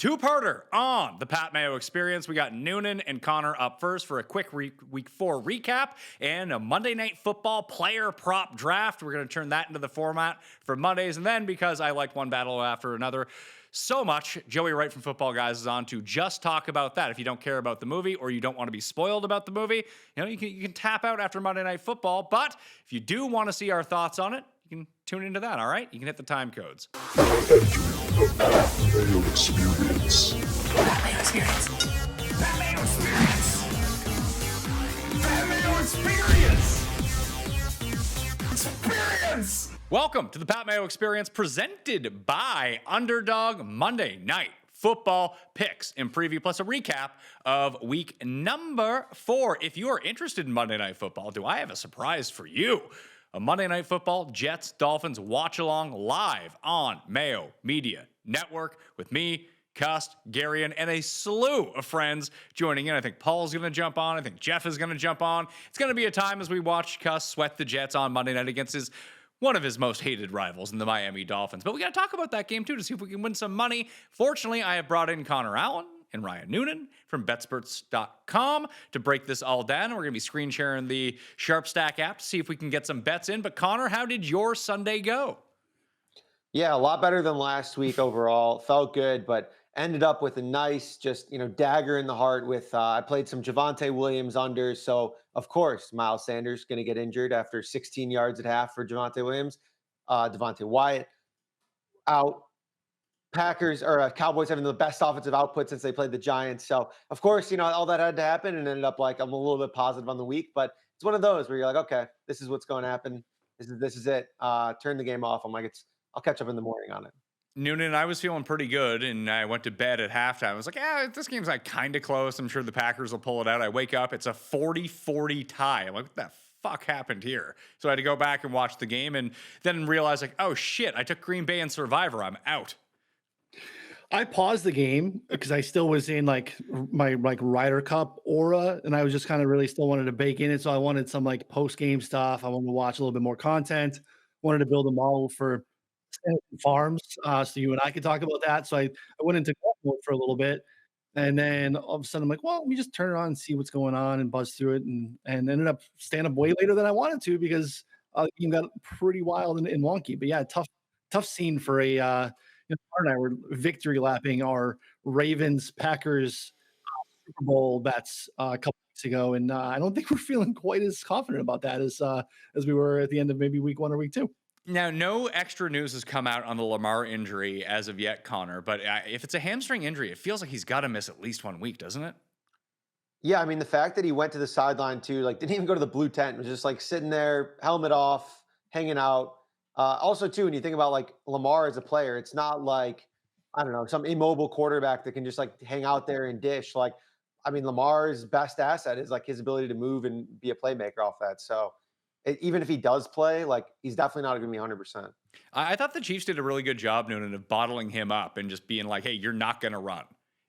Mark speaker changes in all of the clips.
Speaker 1: Two-parter on the Pat Mayo Experience. We got Noonan and Conner up first for a quick Week 4 recap and a Monday Night Football player prop draft. We're going to turn that into the format for Mondays. And then, because I like one battle after another so much, Joey Wright from Football Guys is on to just talk about that. If you don't care about the movie or you don't want to be spoiled about the movie, you can tap out after Monday Night Football. But if you do want to see our thoughts on it, you can tune into that, all right? You can hit the time codes.
Speaker 2: The Pat Mayo Experience.
Speaker 3: Pat Mayo Experience. Pat Mayo Experience. Pat Mayo Experience. Experience.
Speaker 1: Welcome to the Pat Mayo Experience, presented by Underdog. Monday Night Football picks and preview, plus a recap of week number 4. If you are interested in Monday Night Football, do I have a surprise for you? A Monday Night Football Jets Dolphins watch along live on Mayo Media Network with me, Cust, Garion, and a slew of friends joining in. I think Paul's going to jump on. I think Jeff is going to jump on. It's going to be a time as we watch Cust sweat the Jets on Monday night against one of his most hated rivals in the Miami Dolphins. But we got to talk about that game too to see if we can win some money. Fortunately, I have brought in Conner Allen and Ryan Noonan from Betsperts.com to break this all down. We're going to be screen sharing the Sharp Stack app to see if we can get some bets in. But Conner, how did your Sunday go?
Speaker 4: Yeah, a lot better than last week overall. Felt good, but ended up with a nice, dagger in the heart with, I played some Javonte Williams unders. So, of course, Miles Sanders going to get injured after 16 yards at half for Javonte Williams. Devontae Wyatt out. Cowboys having the best offensive output since they played the Giants. So, of course, all that had to happen and ended up like I'm a little bit positive on the week. But it's one of those where you're like, okay, this is what's going to happen. This is it. Turn the game off. I'm like, I'll catch up in the morning on it.
Speaker 1: Noonan, I was feeling pretty good, and I went to bed at halftime. I was like, this game's like kind of close. I'm sure the Packers will pull it out. I wake up, it's a 40-40 tie. I'm like, what the fuck happened here? So I had to go back and watch the game and then realize, like, oh shit, I took Green Bay and Survivor. I'm out.
Speaker 5: I paused the game because I still was in like my Ryder Cup aura, and I was just kind of really still wanted to bake in it. So I wanted some like post game stuff. I wanted to watch a little bit more content. Wanted to build a model for farms, so you and I could talk about that. So I went into golf mode for a little bit, and then all of a sudden I'm like, well, let me just turn it on and see what's going on and buzz through it, and ended up staying up way later than I wanted to because the game got pretty wild and wonky. But yeah, tough scene for a. Conner and I were victory lapping our Ravens Packers Super Bowl bets a couple weeks ago, and I don't think we're feeling quite as confident about that as we were at the end of maybe week 1 or week 2.
Speaker 1: Now, no extra news has come out on the Lamar injury as of yet, Conner, but if it's a hamstring injury, it feels like he's got to miss at least 1 week, doesn't it?
Speaker 4: Yeah, I mean, the fact that he went to the sideline too, like didn't even go to the blue tent, was just like sitting there, helmet off, hanging out. Also, too, when you think about like Lamar as a player, it's not like, I don't know, some immobile quarterback that can just like hang out there and dish. Like, I mean, Lamar's best asset is like his ability to move and be a playmaker off that. So even if he does play, like he's definitely not going to be 100%.
Speaker 1: I thought the Chiefs did a really good job, Noonan, of bottling him up and just being like, hey, you're not going to run.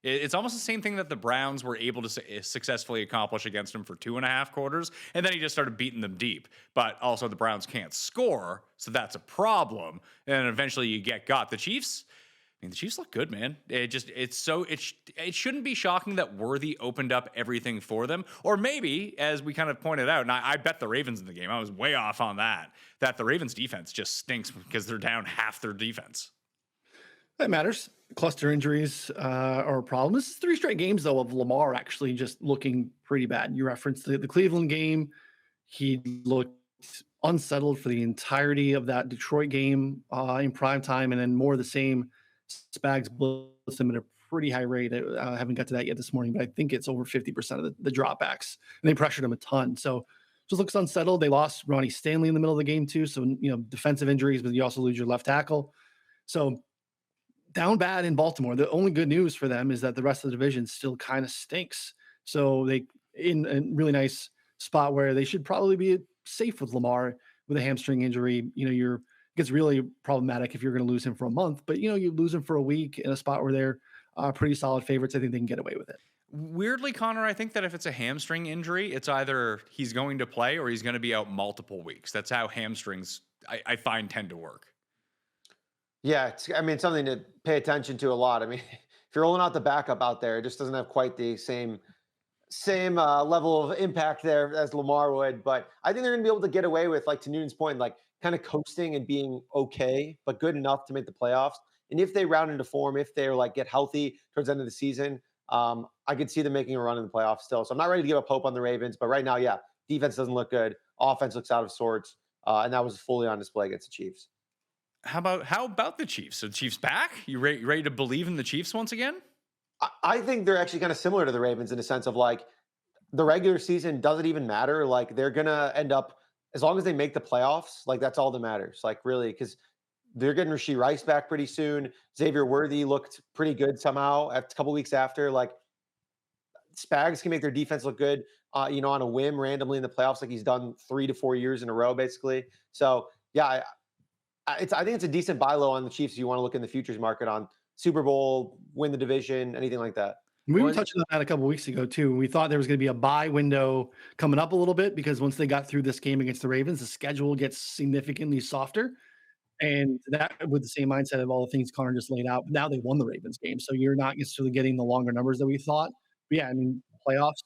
Speaker 1: It's almost the same thing that the Browns were able to successfully accomplish against him for 2.5 quarters, and then he just started beating them deep. But also the Browns can't score, so that's a problem. And eventually you get got. The Chiefs, I mean, the Chiefs look good, man. It shouldn't be shocking that Worthy opened up everything for them. Or maybe, as we kind of pointed out, and I bet the Ravens in the game, I was way off on that the Ravens defense just stinks because they're down half their defense.
Speaker 5: That matters. Cluster injuries are a problem. This is 3 straight games, though, of Lamar actually just looking pretty bad. You referenced the Cleveland game. He looked unsettled for the entirety of that Detroit game in prime time, and then more of the same. Spags blitzed him at a pretty high rate. I haven't got to that yet this morning, but I think it's over 50% of the dropbacks, and they pressured him a ton. So just looks unsettled. They lost Ronnie Stanley in the middle of the game, too. So, defensive injuries, but you also lose your left tackle. So down bad in Baltimore. The only good news for them is that the rest of the division still kind of stinks. So they in a really nice spot where they should probably be safe with Lamar with a hamstring injury. It gets really problematic if you're going to lose him for a month, but you lose him for a week in a spot where they're pretty solid favorites. I think they can get away with it.
Speaker 1: Weirdly, Conner, I think that if it's a hamstring injury, it's either he's going to play or he's going to be out multiple weeks. That's how hamstrings, I find, tend to work.
Speaker 4: Yeah, it's something to pay attention to a lot. I mean, if you're rolling out the backup out there, it just doesn't have quite the same level of impact there as Lamar would. But I think they're going to be able to get away with, like to Noonan's point, like kind of coasting and being okay, but good enough to make the playoffs. And if they round into form, if they're like get healthy towards the end of the season, I could see them making a run in the playoffs still. So I'm not ready to give up hope on the Ravens, but right now, yeah, defense doesn't look good. Offense looks out of sorts. And that was fully on display against the Chiefs.
Speaker 1: How about the Chiefs? So the Chiefs back? You ready to believe in the Chiefs once again?
Speaker 4: I think they're actually kind of similar to the Ravens in the sense of like the regular season doesn't even matter. Like they're going to end up, as long as they make the playoffs, like that's all that matters. Like really, because they're getting Rashee Rice back pretty soon. Xavier Worthy looked pretty good somehow a couple weeks after. Like Spags can make their defense look good, on a whim randomly in the playoffs, like he's done 3 to 4 years in a row, basically. So yeah, I think it's a decent buy low on the Chiefs if you want to look in the futures market on Super Bowl, win the division, anything like that.
Speaker 5: We were touching on that a couple of weeks ago too. We thought there was going to be a buy window coming up a little bit because once they got through this game against the Ravens, the schedule gets significantly softer. And that with the same mindset of all the things Connor just laid out. Now they won the Ravens game, so you're not necessarily getting the longer numbers that we thought. But yeah, I mean, playoffs.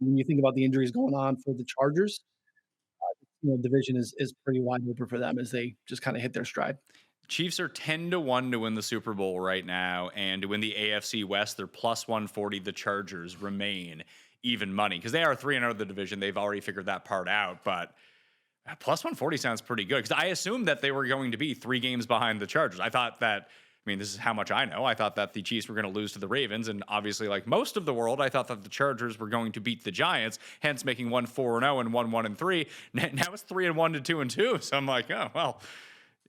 Speaker 5: When you think about the injuries going on for the Chargers, division is pretty wide open for them as they just kind of hit their stride.
Speaker 1: Chiefs are 10-1 to win the Super Bowl right now, and to win the AFC West, they're plus 140. The Chargers remain even money because they are 3-0 of the division. They've already figured that part out, but plus 140 sounds pretty good because I assumed that they were going to be 3 games behind the Chargers. I thought that, this is how much I know. I thought that the Chiefs were going to lose to the Ravens, and obviously, like most of the world, I thought that the Chargers were going to beat the Giants, hence making one 4-0 and one 1-3. Now it's 3-1 to 2-2. So I'm like, oh well.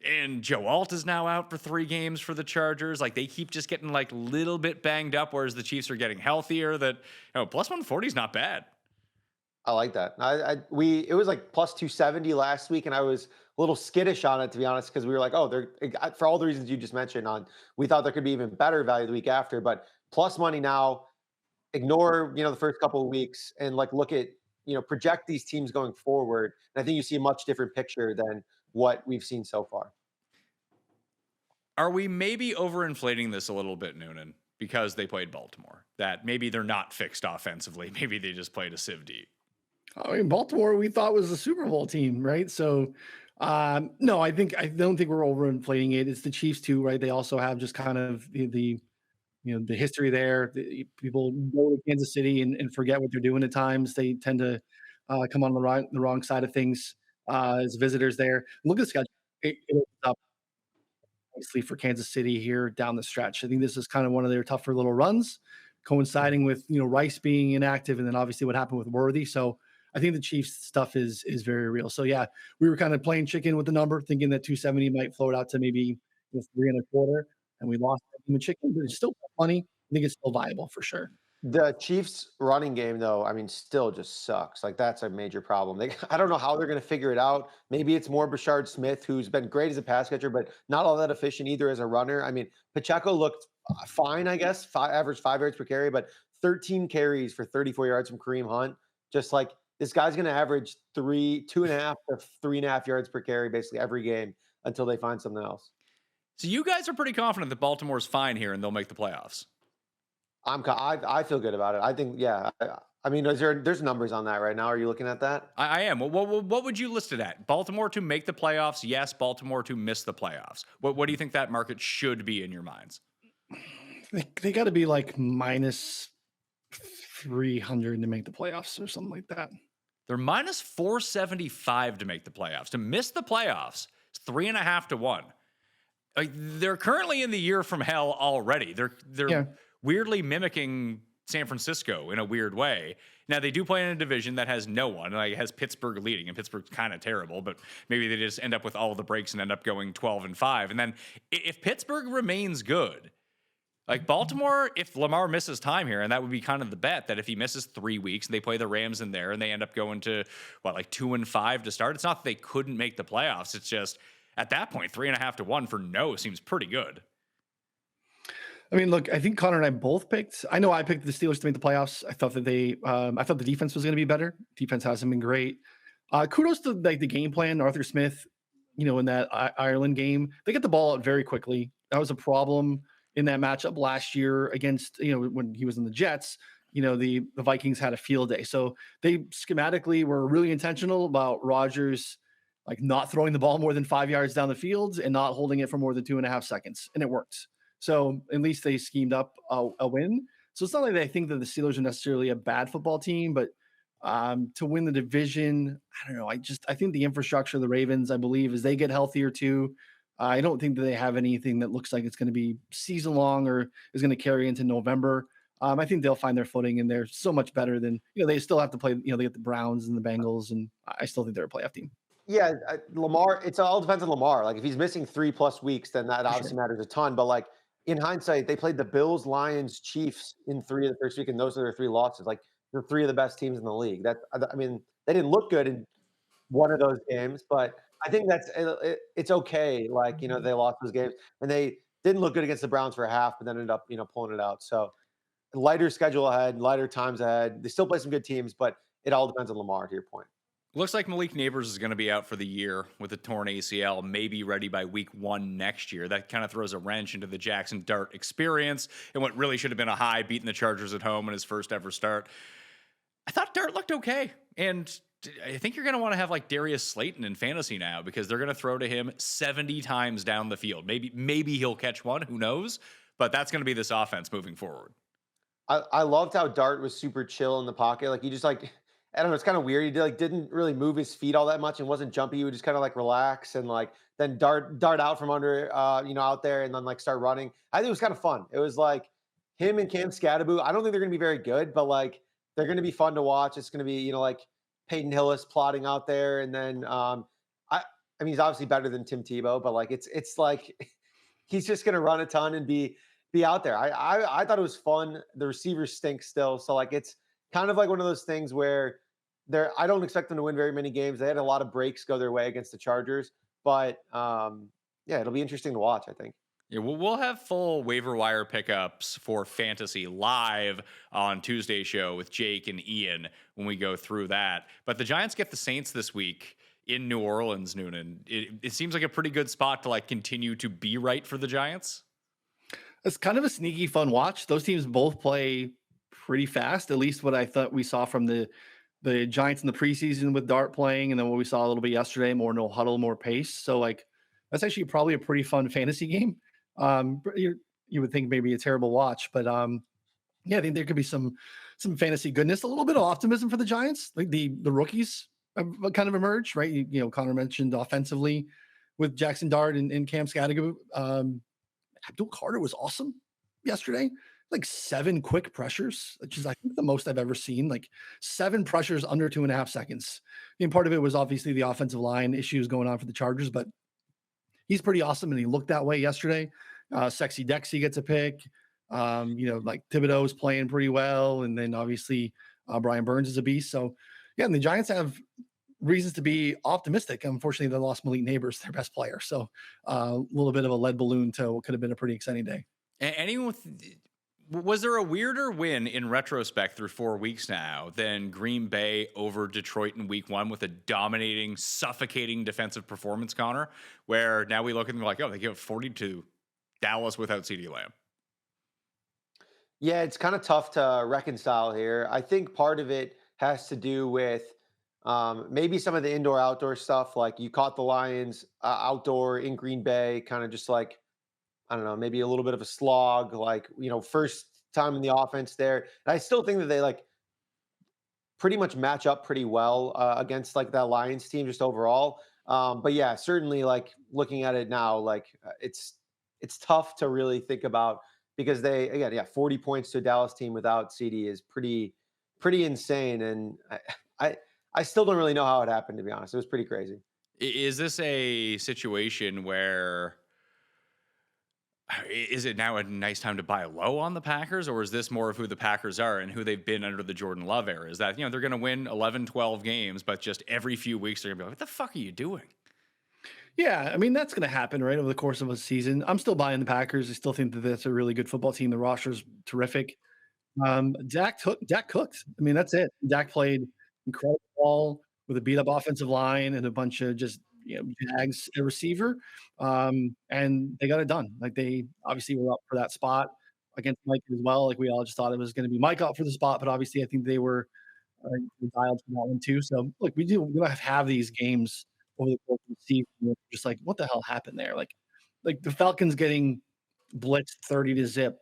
Speaker 1: And Joe Alt is now out for 3 games for the Chargers. Like they keep just getting like a little bit banged up, whereas the Chiefs are getting healthier. That plus 140 is not bad.
Speaker 4: I like that. It was like plus 270 last week, and I was a little skittish on it, to be honest, because we were like, oh, they're for all the reasons you just mentioned. We thought there could be even better value the week after, but plus money now. Ignore the first couple of weeks and like look at project these teams going forward. And I think you see a much different picture than what we've seen so far.
Speaker 1: Are we maybe overinflating this a little bit, Noonan, because they played Baltimore? That maybe they're not fixed offensively. Maybe they just played a Civ D.
Speaker 5: I mean, Baltimore we thought was a Super Bowl team, right? So, no, I don't think we're overinflating it. It's the Chiefs too, right? They also have just kind of the history there. People go to Kansas City and forget what they're doing at times. They tend to come on the wrong side of things as visitors there. Look at the schedule. It opens up nicely for Kansas City here down the stretch. I think this is kind of one of their tougher little runs, coinciding with Rice being inactive and then obviously what happened with Worthy. So I think the Chiefs stuff is very real. So yeah, we were kind of playing chicken with the number, thinking that 270 might float out to maybe 3.25, and we lost the chicken, but it's still funny. I think it's still viable for sure.
Speaker 4: The Chiefs running game, though, still just sucks. Like that's a major problem. I don't know how they're going to figure it out. Maybe it's more Bashard Smith, who's been great as a pass catcher, but not all that efficient either as a runner. Pacheco looked fine, I guess, average 5 yards per carry, but 13 carries for 34 yards from Kareem Hunt. Just like this guy's going to average 2.5 to 3.5 yards per carry basically every game until they find something else.
Speaker 1: So you guys are pretty confident that Baltimore's fine here and they'll make the playoffs.
Speaker 4: I feel good about it. I think, yeah. There's numbers on that right now. Are you looking at that?
Speaker 1: I am. What would you list it at? Baltimore to make the playoffs? Yes. Baltimore to miss the playoffs. What do you think that market should be in your minds?
Speaker 5: They got to be like minus 300 to make the playoffs or something like that.
Speaker 1: They're minus 475 to make the playoffs. To miss the playoffs, it's 3.5 to 1. Like they're currently in the year from hell already. They're weirdly mimicking San Francisco in a weird way. Now they do play in a division that has no one. Like it has Pittsburgh leading, and Pittsburgh's kind of terrible. But maybe they just end up with all the breaks and end up going 12-5. And then if Pittsburgh remains good, like Baltimore, if Lamar misses time here, and that would be kind of the bet that if he misses 3 weeks and they play the Rams in there and they end up going to 2-5 to start, it's not that they couldn't make the playoffs. It's just at that point, 3.5 to 1 for no seems pretty good.
Speaker 5: Look, I think Connor and I both picked. I know I picked the Steelers to make the playoffs. I thought that I thought the defense was going to be better. Defense hasn't been great. Kudos to the game plan. Arthur Smith, in that Ireland game, they get the ball out very quickly. That was a problem in that matchup last year against, when he was in the Jets, the Vikings had a field day. So they schematically were really intentional about Rodgers like not throwing the ball more than 5 yards down the field and not holding it for more than 2.5 seconds. And it worked. So at least they schemed up a win. So it's not like I think that the Steelers are necessarily a bad football team, but to win the division, I don't know. I think the infrastructure of the Ravens, I believe, as they get healthier too. I don't think that they have anything that looks like it's going to be season long or is going to carry into November. I think they'll find their footing, and they're so much better than they still have to play. They get the Browns and the Bengals, and I still think they're a playoff team.
Speaker 4: Yeah, Lamar. It all depends on Lamar. Like if he's missing 3+ weeks, then that obviously matters a ton. But like in hindsight, they played the Bills, Lions, Chiefs in 3 of the first week, and those are their 3 losses. Like they're 3 of the best teams in the league. I mean, they didn't look good in one of those games, but I think it's okay. Like they lost those games, and they didn't look good against the Browns for a half, but then ended up pulling it out. So lighter schedule ahead, lighter times ahead. They still play some good teams, but it all depends on Lamar. To your point.
Speaker 1: Looks like Malik Neighbors is going to be out for the year with a torn ACL, maybe ready by week 1 next year. That kind of throws a wrench into the Jackson Dart experience and what really should have been a high, beating the Chargers at home in his first ever start. I thought Dart looked okay. And I think you're going to want to have like Darius Slayton in fantasy now because they're going to throw to him 70 times down the field. Maybe he'll catch one. Who knows? But that's going to be this offense moving forward.
Speaker 4: I loved how Dart was super chill in the pocket. Like he just like, I don't know, it's kind of weird. He didn't really move his feet all that much and wasn't jumpy. He would just kind of like relax and like then dart out from under, out there and then like start running. I think it was kind of fun. It was like him and Cam Scatterbo. I don't think they're going to be very good, but like they're going to be fun to watch. It's going to be, like Peyton Hillis plotting out there. And then I mean, he's obviously better than Tim Tebow, but like it's like he's just going to run a ton and be out there. I thought it was fun. The receivers stink still. So like it's kind of like one of those things where I don't expect them to win very many games. They had a lot of breaks go their way against the Chargers, but it'll be interesting to watch, I think.
Speaker 1: Yeah, we'll have full waiver wire pickups for fantasy live on Tuesday's show with Jake and Ian when we go through that. But the Giants get the Saints this week in New Orleans, Noonan. It seems like a pretty good spot to like continue to be right for the Giants.
Speaker 5: It's kind of a sneaky fun watch. Those teams both play pretty fast, at least what I thought we saw from the Giants in the preseason with Dart playing, and then what we saw a little bit yesterday, more no huddle, more pace. So like that's actually probably a pretty fun fantasy game. You would think maybe a terrible watch, but I think there could be some fantasy goodness, a little bit of optimism for the Giants. Like the rookies have kind of emerged, right? Connor mentioned offensively with Jackson Dart and Cam Scatterbo. Abdul Carter was awesome yesterday. Like 7 quick pressures, which is I think the most I've ever seen. Like 7 pressures under 2.5 seconds. I mean, part of it was obviously the offensive line issues going on for the Chargers, but he's pretty awesome, and he looked that way yesterday. Sexy Dexy gets a pick. Like Thibodeau is playing pretty well, and then obviously Brian Burns is a beast. So yeah, and the Giants have reasons to be optimistic. Unfortunately, they lost Malik Neighbors, their best player. So a little bit of a lead balloon to what could have been a pretty exciting day.
Speaker 1: Was there a weirder win in retrospect through 4 weeks now than Green Bay over Detroit in week 1 with a dominating, suffocating defensive performance, Connor, where now we look at them like, oh, they give 40 to Dallas without CeeDee Lamb?
Speaker 4: Yeah, it's kind of tough to reconcile here. I think part of it has to do with maybe some of the indoor-outdoor stuff. Like you caught the Lions outdoor in Green Bay, kind of just like, I don't know, maybe a little bit of a slog, like, first time in the offense there. And I still think that they like pretty much match up pretty well against like that Lions team just overall. But yeah, certainly like looking at it now, like it's tough to really think about because 40 points to a Dallas team without CD is pretty insane. And I still don't really know how it happened, to be honest. It was pretty crazy.
Speaker 1: Is this a situation where is it now a nice time to buy low on the Packers, or is this more of who the Packers are and who they've been under the Jordan Love era? Is that, they're going to win 11, 12 games, but just every few weeks they're going to be like, what the fuck are you doing?
Speaker 5: Yeah, I mean, that's going to happen, right, over the course of a season. I'm still buying the Packers. I still think that that's a really good football team. The roster's terrific. Dak cooked. I mean, that's it. Dak played incredible ball with a beat-up offensive line and a bunch of just, Jags a receiver, and they got it done. Like they obviously were up for that spot against Mike as well. Like we all just thought it was going to be Mike up for the spot, but obviously I think they were dialed for that one too. So look, we don't have these games over the course of the season. Where we're just like, what the hell happened there? Like the Falcons getting blitzed 30-0,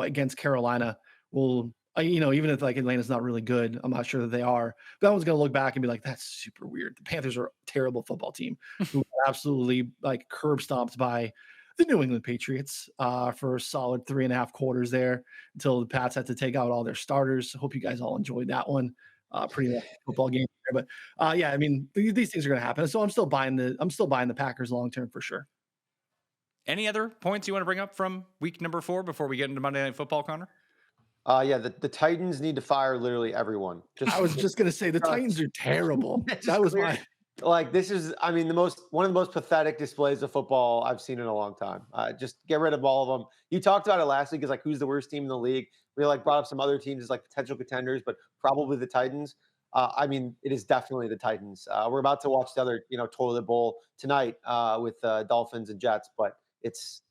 Speaker 5: against Carolina will, even if like Atlanta's not really good, I'm not sure that they are. But that one's going to look back and be like, that's super weird. The Panthers are a terrible football team who were absolutely like curb stomped by the New England Patriots for a solid 3.5 quarters there until the Pats had to take out all their starters. Hope you guys all enjoyed that one. Pretty much football game there. But yeah, I mean, these things are going to happen. So I'm still buying the Packers long term for sure.
Speaker 1: Any other points you want to bring up from week number 4 before we get into Monday Night Football, Connor?
Speaker 4: Yeah, the Titans need to fire literally everyone.
Speaker 5: I was just going to say the Titans are terrible. That was my.
Speaker 4: Like this is, I mean, one of the most pathetic displays of football I've seen in a long time. Just get rid of all of them. You talked about it last week, is like who's the worst team in the league. We like brought up some other teams as like potential contenders, but probably the Titans. I mean, it is definitely the Titans. We're about to watch the other, toilet bowl tonight with Dolphins and Jets, but it's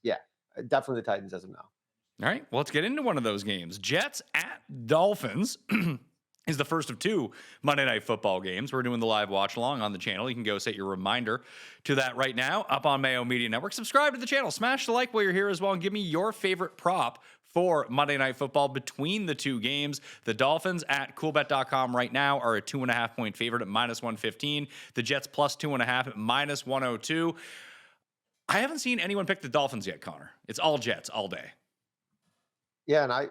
Speaker 4: definitely the Titans as of now.
Speaker 1: All right, well, let's get into one of those games. Jets at Dolphins is the first of 2 Monday Night Football games. We're doing the live watch along on the channel. You can go set your reminder to that right now up on Mayo Media Network. Subscribe to the channel. Smash the like while you're here as well, and give me your favorite prop for Monday Night Football between the 2 games. The Dolphins at coolbet.com right now are a 2.5 point favorite at -115. The Jets plus 2.5 at -102. I haven't seen anyone pick the Dolphins yet, Connor. It's all Jets all day.
Speaker 4: Yeah, and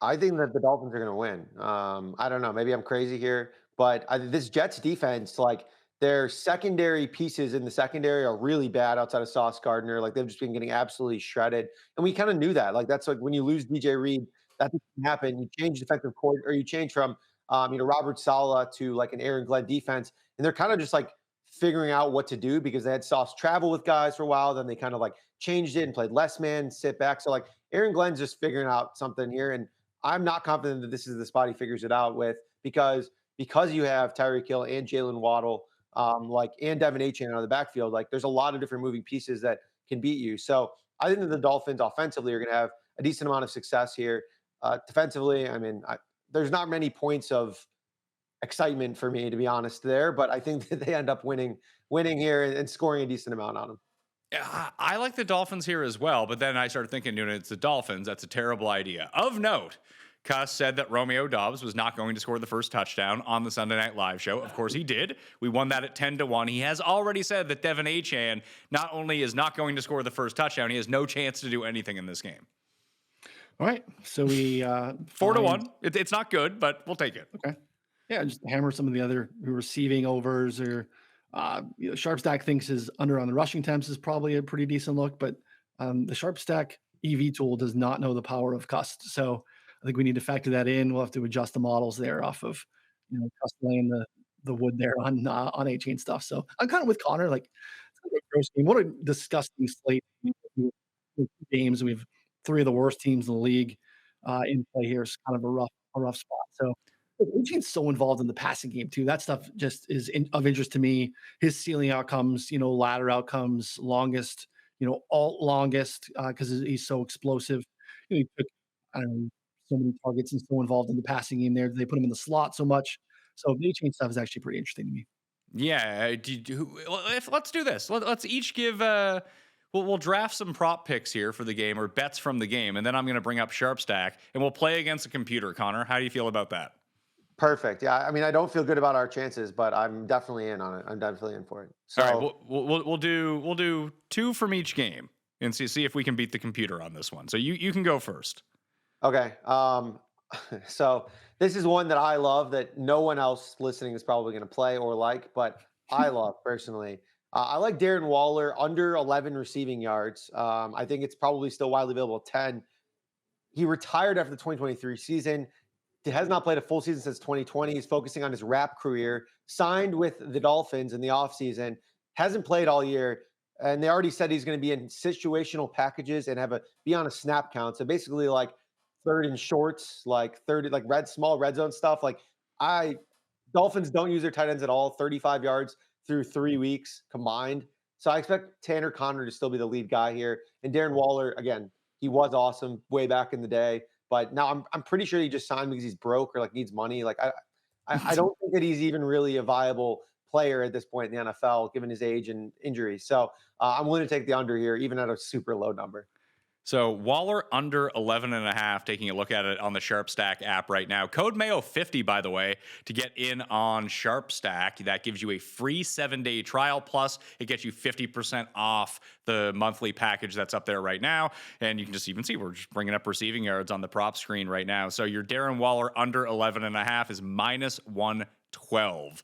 Speaker 4: I think that the Dolphins are going to win. I don't know. Maybe I'm crazy here, but this Jets defense, like their secondary pieces in the secondary are really bad outside of Sauce Gardner. Like they've just been getting absolutely shredded. And we kind of knew that. Like that's like when you lose DJ Reed, that can happen. You change defensive court, or you change from, Robert Saleh to like an Aaron Glenn defense. And they're kind of just like figuring out what to do because they had Sauce travel with guys for a while. Then they kind of like changed it and played less man, sit back. So like Aaron Glenn's just figuring out something here. And I'm not confident that this is the spot he figures it out with because you have Tyreek Hill and Jalen Waddle, and Devin Achane out of the backfield. Like there's a lot of different moving pieces that can beat you. So I think that the Dolphins offensively are going to have a decent amount of success here. Defensively, I mean, there's not many points of excitement for me, to be honest, there, but I think that they end up winning here and scoring a decent amount on them.
Speaker 1: Yeah, I like the Dolphins here as well, but then I started thinking, Noonan, it's the Dolphins. That's a terrible idea. Of note, Cuss said that Romeo Doubs was not going to score the first touchdown on the Sunday Night Live show. Of course, he did. We won that at 10-1. He has already said that Devin Achane not only is not going to score the first touchdown, he has no chance to do anything in this game.
Speaker 5: All right, so we
Speaker 1: 4-1. It's not good, but we'll take it.
Speaker 5: Okay, yeah, just hammer some of the other receiving overs or. Sharp Stack thinks his under on the rushing attempts is probably a pretty decent look, but the Sharp Stack EV tool does not know the power of Cust. So I think we need to factor that in. We'll have to adjust the models there off of, Cust laying the wood there on A-Chain stuff. So I'm kind of with Connor. Like, it's kind of a gross game. What a disgusting slate. Games. We have 3 of the worst teams in the league in play here. It's kind of a rough spot. So A-Chain's so involved in the passing game too. That stuff just is of interest to me. His ceiling outcomes, ladder outcomes, longest, alt longest, because he's so explosive. He took, I don't know, so many targets and so involved in the passing game there. They put him in the slot so much. So the A-Chain stuff is actually pretty interesting to me.
Speaker 1: Yeah, let's do this. Let's each give. We'll draft some prop picks here for the game or bets from the game, and then I'm going to bring up Sharp Stack and we'll play against a computer. Connor, how do you feel about that?
Speaker 4: Perfect. Yeah, I mean, I don't feel good about our chances, but I'm definitely in on it. I'm definitely in for it. So,
Speaker 1: all right, we'll do 2 from each game and see if we can beat the computer on this one. So you can go first.
Speaker 4: Okay. So this is one that I love that no one else listening is probably going to play or like, but I love personally. I like Darren Waller under 11 receiving yards. I think it's probably still widely available at 10. He retired after the 2023 season. He has not played a full season since 2020. He's focusing on his rap career, signed with the Dolphins in the offseason, hasn't played all year. And they already said he's going to be in situational packages and be on a snap count. So basically like 3rd and shorts, like 30, like small red zone stuff. Like Dolphins don't use their tight ends at all. 35 yards, through 3 weeks combined. So I expect Tanner Conner to still be the lead guy here. And Darren Waller, again, he was awesome way back in the day, but now I'm pretty sure he just signed because he's broke or like needs money. Like I don't think that he's even really a viable player at this point in the NFL, given his age and injuries. So I'm willing to take the under here, even at a super low number.
Speaker 1: So Waller under 11.5, taking a look at it on the Sharp Stack app right now. Code Mayo 50, by the way, to get in on Sharp Stack. That gives you a free 7-day trial. Plus, it gets you 50% off the monthly package that's up there right now. And you can just even see we're just bringing up receiving yards on the prop screen right now. So your Darren Waller under 11.5 is minus 112.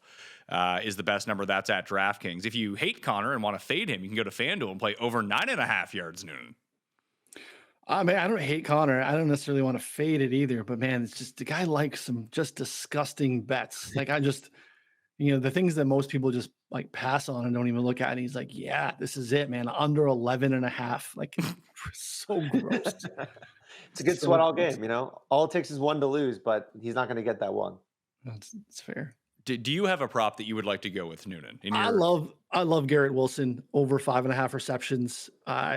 Speaker 1: Is the best number that's at DraftKings. If you hate Connor and want to fade him, you can go to FanDuel and play over 9.5 yards, Noonan.
Speaker 5: Man, I don't hate Connor. I don't necessarily want to fade it either, but man, it's just the guy likes some just disgusting bets. Like I just, the things that most people just like pass on and don't even look at. And he's like, yeah, this is it, man. Under 11.5. Like so gross.
Speaker 4: It's a good sweat all game, all it takes is one to lose, but he's not going to get that one.
Speaker 5: That's fair.
Speaker 1: Do you have a prop that you would like to go with, Noonan?
Speaker 5: I love Garrett Wilson over 5.5 receptions.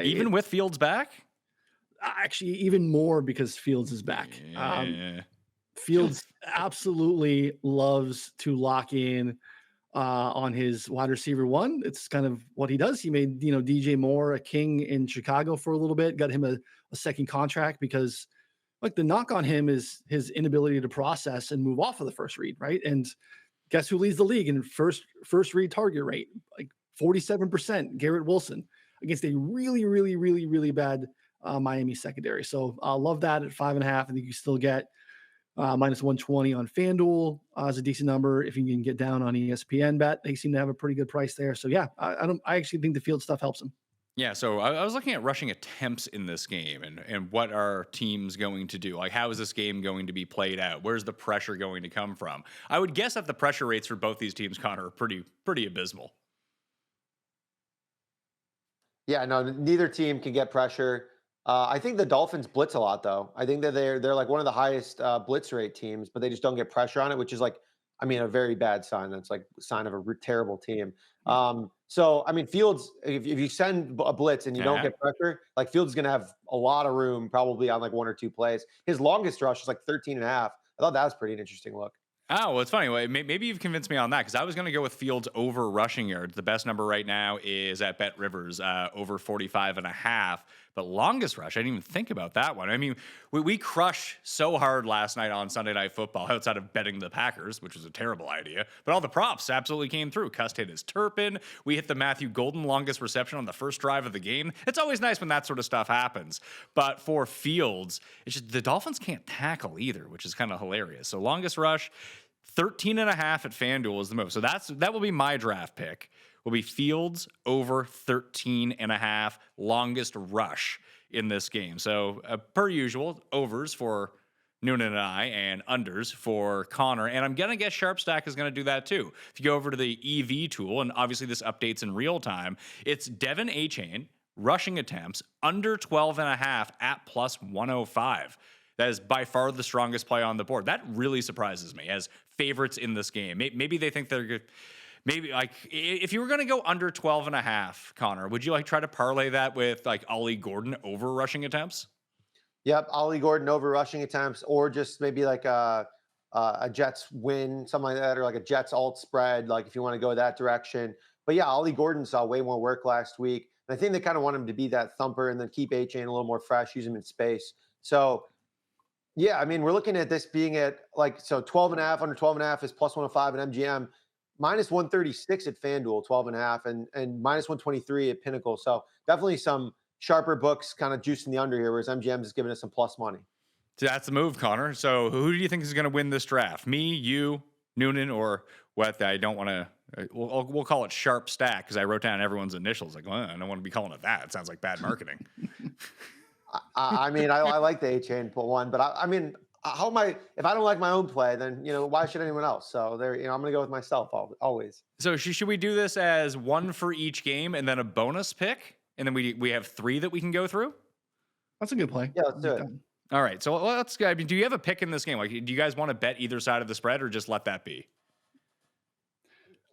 Speaker 1: Even with Fields back?
Speaker 5: Actually, even more because Fields is back. Fields absolutely loves to lock in on his wide receiver one. It's kind of what he does. He made DJ Moore a king in Chicago for a little bit, got him a second contract because like the knock on him is his inability to process and move off of the first read, right? And guess who leads the league in first read target rate? Like 47%, Garrett Wilson against a really, really, really, really bad Miami secondary. So I love that at 5.5. I think you still get minus 120 on FanDuel as a decent number. If you can get down on ESPN bet, they seem to have a pretty good price there. So yeah, I actually think the field stuff helps him.
Speaker 1: Yeah, so I was looking at rushing attempts in this game and what are teams going to do? Like, how is this game going to be played out? Where's the pressure going to come from? I would guess that the pressure rates for both these teams, Connor, are pretty abysmal.
Speaker 4: Yeah, no, neither team can get pressure. I think the Dolphins blitz a lot, though. I think that they're like one of the highest blitz rate teams, but they just don't get pressure on it, which is like, a very bad sign. That's like a sign of a terrible team. So, Fields, if you send a blitz and you don't get pressure, like Fields is going to have a lot of room probably on like one or two plays. His longest rush is like 13.5. I thought that was pretty an interesting look.
Speaker 1: Oh, well, it's funny. Maybe you've convinced me on that because I was going to go with Fields over rushing yards. The best number right now is at Bet Rivers, over 45.5. But longest rush, I didn't even think about that one. We crushed so hard last night on Sunday Night Football outside of betting the Packers, which was a terrible idea. But all the props absolutely came through. Cust hit his Turpin. We hit the Matthew Golden longest reception on the first drive of the game. It's always nice when that sort of stuff happens. But for Fields, it's just the Dolphins can't tackle either, which is kind of hilarious. So longest rush, 13.5 at FanDuel is the move. So that will be my draft pick. Will be Fields over 13.5 longest rush in this game. So per usual, overs for Noonan and I and unders for Connor. And I'm going to guess Sharp Stack is going to do that too. If you go over to the EV tool, and obviously this updates in real time, it's Devin Achane rushing attempts under 12.5 at plus 105. That is by far the strongest play on the board. That really surprises me as favorites in this game. Maybe they think they're good. Maybe like if you were going to go under 12.5, Connor, would you like try to parlay that with like Ollie Gordon over rushing attempts?
Speaker 4: Yep, Ollie Gordon over rushing attempts, or just maybe like a Jets win, something like that, or like a Jets alt spread. Like if you want to go that direction. But yeah, Ollie Gordon saw way more work last week, and I think they kind of want him to be that thumper and then keep Achane a little more fresh, use him in space. So yeah, we're looking at this being at like 12.5 under 12.5 is plus 105 at MGM. Minus 136 at FanDuel, 12.5, and minus 123 at Pinnacle. So definitely some sharper books kind of juicing the under here, whereas MGM is giving us some plus money.
Speaker 1: So that's the move, Connor. So who do you think is going to win this draft? Me, you, Noonan, or what? I don't want to. We'll call it Sharp Stack because I wrote down everyone's initials. Like, well, I don't want to be calling it that. It sounds like bad marketing.
Speaker 4: I like the A-Chain one, but how am I? If I don't like my own play, then why should anyone else? So there, I'm going to go with myself always.
Speaker 1: So should we do this as one for each game and then a bonus pick, and then we have 3 that we can go through?
Speaker 5: That's a good play.
Speaker 4: Yeah, let's do it.
Speaker 1: All right. So let's go. Do you have a pick in this game? Like, do you guys want to bet either side of the spread, or just let that be?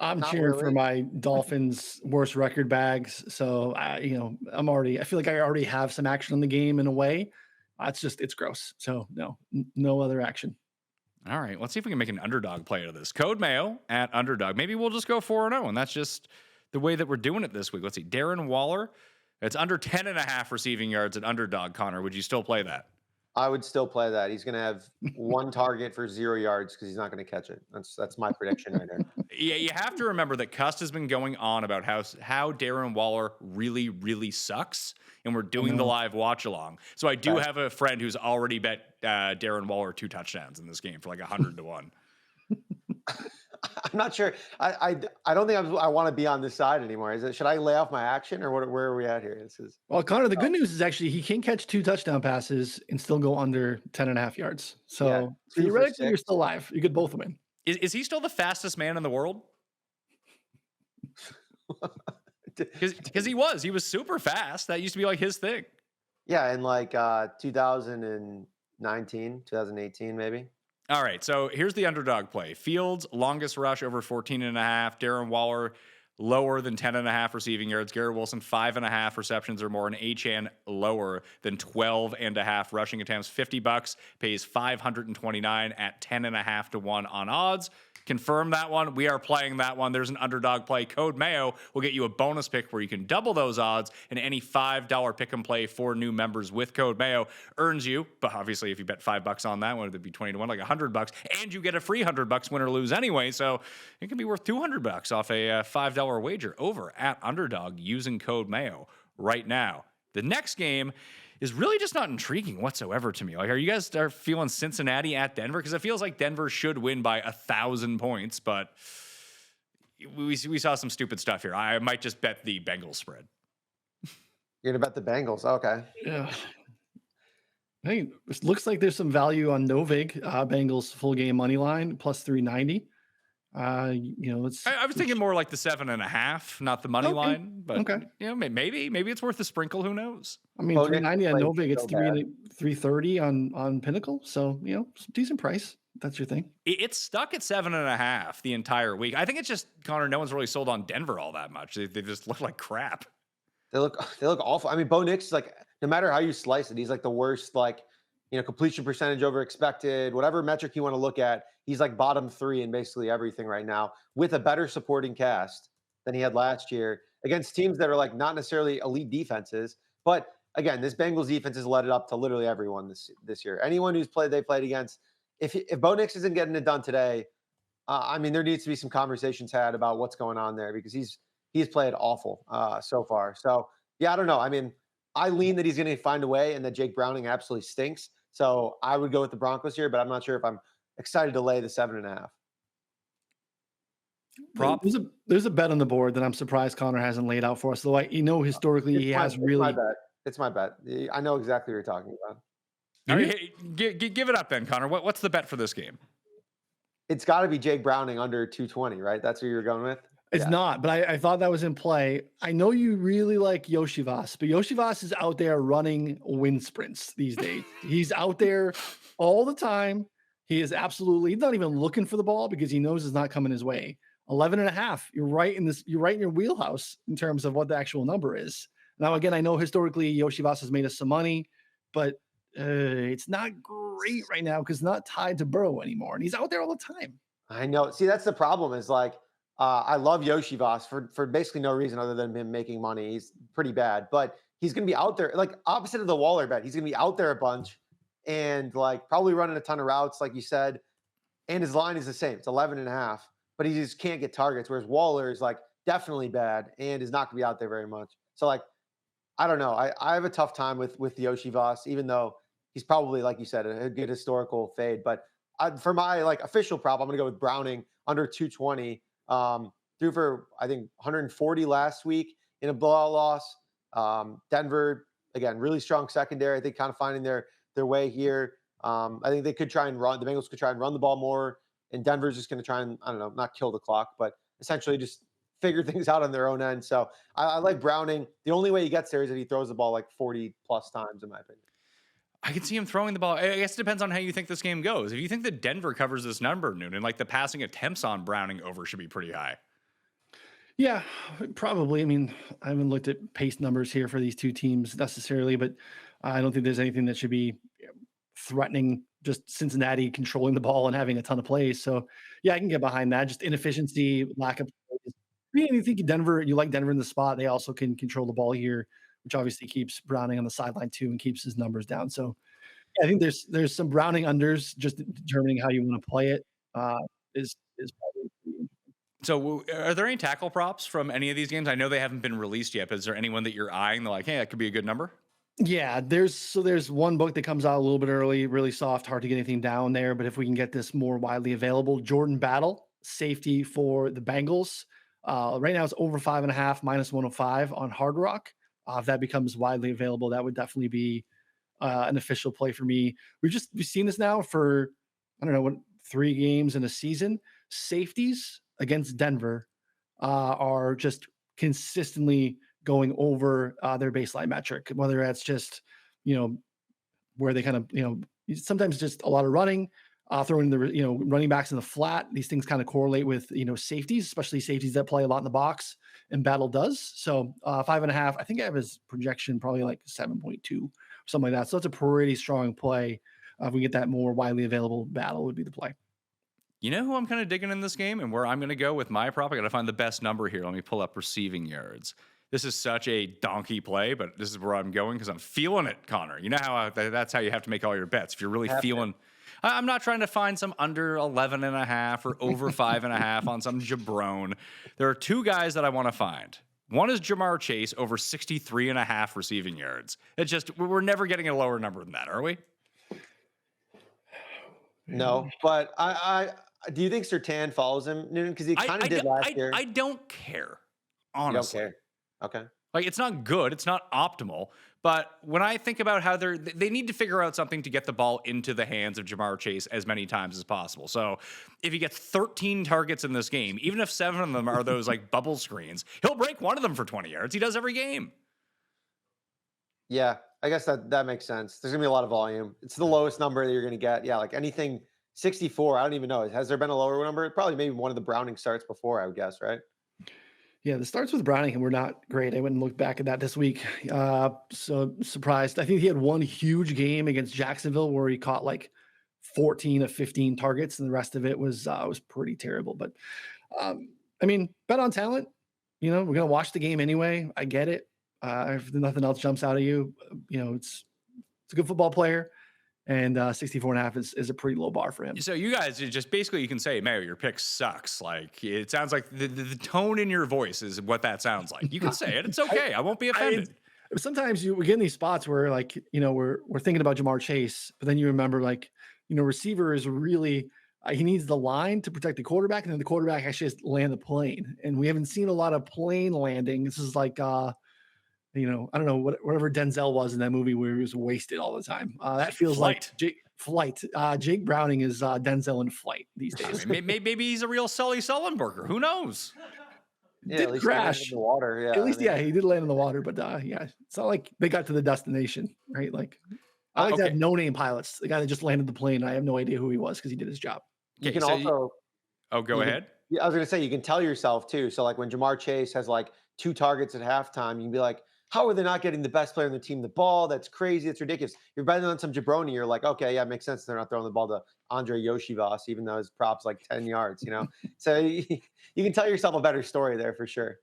Speaker 5: I'm
Speaker 4: Not
Speaker 5: cheering for
Speaker 4: really.
Speaker 5: my Dolphins worst record bags. So I feel like I already have some action on the game in a way. It's gross. So no other action.
Speaker 1: All right, let's see if we can make an underdog play out of this. Code Mayo at underdog. Maybe we'll just go 4-0, and that's just the way that we're doing it this week. Let's see. Darren Waller, it's under 10.5 receiving yards at underdog. Connor, would you still play that?
Speaker 4: I would still play that. He's going to have one target for 0 yards because he's not going to catch it. That's my prediction right there.
Speaker 1: Yeah, you have to remember that Cust has been going on about how Darren Waller really, really sucks, and we're doing the live watch along. So I do have a friend who's already bet Darren Waller 2 touchdowns in this game for like 100 to 1.
Speaker 4: I'm not sure. I don't think I want to be on this side anymore. Should I lay off my action or where are we at here?
Speaker 5: Well, Connor, the good news is actually he can catch 2 touchdown passes and still go under 10.5 yards. So
Speaker 4: Yeah, 2 for
Speaker 5: theoretically,
Speaker 4: 6.
Speaker 5: you're still alive. You could both win.
Speaker 1: Is he still the fastest man in the world? Because he was super fast. That used to be like his thing.
Speaker 4: Yeah, in like 2019, 2018 maybe.
Speaker 1: All right, so here's the underdog play. Fields, longest rush over 14.5. Darren Waller, lower than 10.5 receiving yards. Garrett Wilson, 5.5 receptions or more. And Achane, lower than 12.5 rushing attempts. $50 pays 529 at 10.5 to 1 on odds. Confirm that one. We are playing that one. There's an underdog play. Code Mayo will get you a bonus pick where you can double those odds, and any $5 pick and play for new members with Code Mayo earns you. But obviously, if you bet $5 on that one, it'd be 20 to 1, like $100, and you get a free $100 win or lose anyway. So it can be worth $200 off a $5 wager over at Underdog using Code Mayo right now. The next game is really just not intriguing whatsoever to me. Like, are you guys feeling Cincinnati at Denver? Because it feels like Denver should win by 1,000 points, but we saw some stupid stuff here. I might just bet the Bengals spread.
Speaker 4: You're gonna bet the Bengals. Okay.
Speaker 5: Yeah. Hey, it looks like there's some value on Novig, Bengals full game money line plus 390.
Speaker 1: I was thinking more like the 7.5, not the money line. But maybe it's worth a sprinkle. Who knows?
Speaker 5: I mean, 390 on Novig, it's 330 on Pinnacle. So decent price. That's your thing.
Speaker 1: It's stuck at 7.5 the entire week. I think it's just, Connor, no one's really sold on Denver all that much. They just look like crap.
Speaker 4: They look awful. I mean, Bo Nix is like, no matter how you slice it, he's like the worst, completion percentage over expected, whatever metric you want to look at. He's like bottom 3 in basically everything right now, with a better supporting cast than he had last year against teams that are like not necessarily elite defenses. But again, this Bengals defense has led it up to literally everyone this year. Anyone who's they played against, if Bo Nix isn't getting it done today, I mean, there needs to be some conversations had about what's going on there, because he's played awful so far. So yeah, I don't know. I mean, I lean that he's going to find a way, and that Jake Browning absolutely stinks. So I would go with the Broncos here, but I'm not sure if I'm excited to lay the 7.5.
Speaker 1: Prop.
Speaker 5: There's a bet on the board that I'm surprised Connor hasn't laid out for us. Though historically he has really.
Speaker 4: It's my bet. I know exactly what you're talking about.
Speaker 1: All right, hey, give it up then, Connor. What's the bet for this game?
Speaker 4: It's got to be Jake Browning under 220, right? That's what you're going with?
Speaker 5: It's not, but I thought that was in play. I know you really like Yoshivas, but Yoshivas is out there running wind sprints these days. He's out there all the time. He's not even looking for the ball because he knows it's not coming his way. 11.5. You're right in your wheelhouse in terms of what the actual number is. Now, again, I know historically Yoshivas has made us some money, but it's not great right now because it's not tied to Burrow anymore. And he's out there all the time.
Speaker 4: I know. See, that's the problem is like, I love Yoshivas for basically no reason other than him making money. He's pretty bad, but he's going to be out there, like opposite of the Waller bet. He's going to be out there a bunch and like probably running a ton of routes, like you said. And his line is the same. It's 11.5, but he just can't get targets. Whereas Waller is like definitely bad and is not going to be out there very much. So like, I don't know. I have a tough time with the Yoshivas, even though he's probably, like you said, a good historical fade. But for my like official prop, I'm going to go with Browning under 220. Threw for, I think, 140 last week in a blowout loss. Denver, again, really strong secondary. I think kind of finding their way here. I think they could try and run. The Bengals could try and run the ball more. And Denver's just going to try and, I don't know, not kill the clock, but essentially just figure things out on their own end. So I like Browning. The only way he gets there is if he throws the ball like 40 plus times, in my opinion.
Speaker 1: I can see him throwing the ball. I guess it depends on how you think this game goes. If you think that Denver covers this number, Noonan, like the passing attempts on Browning over should be pretty high.
Speaker 5: Yeah, probably. I mean, I haven't looked at pace numbers here for these two teams necessarily, but I don't think there's anything that should be threatening just Cincinnati controlling the ball and having a ton of plays. So, yeah, I can get behind that. Just inefficiency, lack of plays. I mean, you think Denver, you like Denver in the spot. They also can control the ball here, which obviously keeps Browning on the sideline too and keeps his numbers down. So, yeah, I think there's some Browning unders just determining how you want to play it is probably.
Speaker 1: So, are there any tackle props from any of these games? I know they haven't been released yet, but is there anyone that you're eyeing? They're like, hey, that could be a good number.
Speaker 5: Yeah, there's one book that comes out a little bit early, really soft, hard to get anything down there. But if we can get this more widely available, Jordan Battle, safety for the Bengals. Right now it's over 5.5, minus 105 on Hard Rock. If that becomes widely available, that would definitely be an official play for me. We've seen this now for I don't know what 3 games in a season. Safeties against Denver are just consistently going over their baseline metric, whether that's just, where they kind of, sometimes just a lot of running, throwing the, running backs in the flat. These things kind of correlate with, safeties, especially safeties that play a lot in the box, and Battle does. So 5.5, I think I have his projection probably like 7.2 or something like that. So that's a pretty strong play. If we get that more widely available, Battle would be the play.
Speaker 1: You know who I'm kind of digging in this game and where I'm going to go with my prop? I got to find the best number here. Let me pull up receiving yards. This is such a donkey play, but this is where I'm going because I'm feeling it, Connor. You know how that's how you have to make all your bets. If you're really feeling, I'm not trying to find some under 11.5 or over 5.5 on some jabron. There are 2 guys that I want to find. One is Jamar Chase over 63.5 receiving yards. It's just, we're never getting a lower number than that, are we?
Speaker 4: No, but I do you think Surtain follows him, Noonan? Because he kind of did last year.
Speaker 1: I don't care,
Speaker 4: You
Speaker 1: honestly.
Speaker 4: don't care. Okay.
Speaker 1: Like, it's not good. It's not optimal. But when I think about how they need to figure out something to get the ball into the hands of Jamar Chase as many times as possible. So if he gets 13 targets in this game, even if 7 of them are those like bubble screens, he'll break one of them for 20 yards. He does every game.
Speaker 4: Yeah, I guess that makes sense. There's gonna be a lot of volume. It's the lowest number that you're gonna get. Yeah, like anything 64. I don't even know. Has there been a lower number? Probably maybe one of the Browning starts before, I would guess, right?
Speaker 5: Yeah, the starts with Browning were not great. I went and looked back at that this week. So surprised. I think he had one huge game against Jacksonville where he caught like 14 of 15 targets, and the rest of it was pretty terrible. But I mean, bet on talent. We're gonna watch the game anyway. I get it. If nothing else jumps out at you, it's a good football player. And 64.5 is a pretty low bar for him.
Speaker 1: So you guys just basically, you can say, Mayo, your pick sucks. Like, it sounds like the tone in your voice is what that sounds like. You can say it. It's okay. I won't be offended.
Speaker 5: Sometimes we get in these spots where like, we're thinking about Jamar Chase, but then you remember like, receiver is really, he needs the line to protect the quarterback, and then the quarterback actually has to land the plane. And we haven't seen a lot of plane landing. This is like, I don't know, whatever Denzel was in that movie where he was wasted all the time. That feels
Speaker 1: Flight.
Speaker 5: like Flight. Jake Browning is Denzel in Flight these days.
Speaker 1: I mean, maybe he's a real Sully Sullenberger. Who knows?
Speaker 4: Yeah,
Speaker 5: Did
Speaker 4: at least
Speaker 5: crash
Speaker 4: in the water. Yeah,
Speaker 5: At least, he did land in the water, but yeah, it's not like they got to the destination, right? Like, I like to have no-name pilots. The guy that just landed the plane, I have no idea who he was because he did his job.
Speaker 4: You can also.
Speaker 1: Go ahead.
Speaker 4: Yeah, I was gonna say you can tell yourself too. So like when Jamar Chase has like 2 targets at halftime, you can be like, how are they not getting the best player on the team the ball? That's crazy. It's ridiculous. You're betting on some jabroni. You're like, okay, yeah, it makes sense. They're not throwing the ball to Andre Yoshivas, even though his prop's like 10 yards, So you can tell yourself a better story there for sure.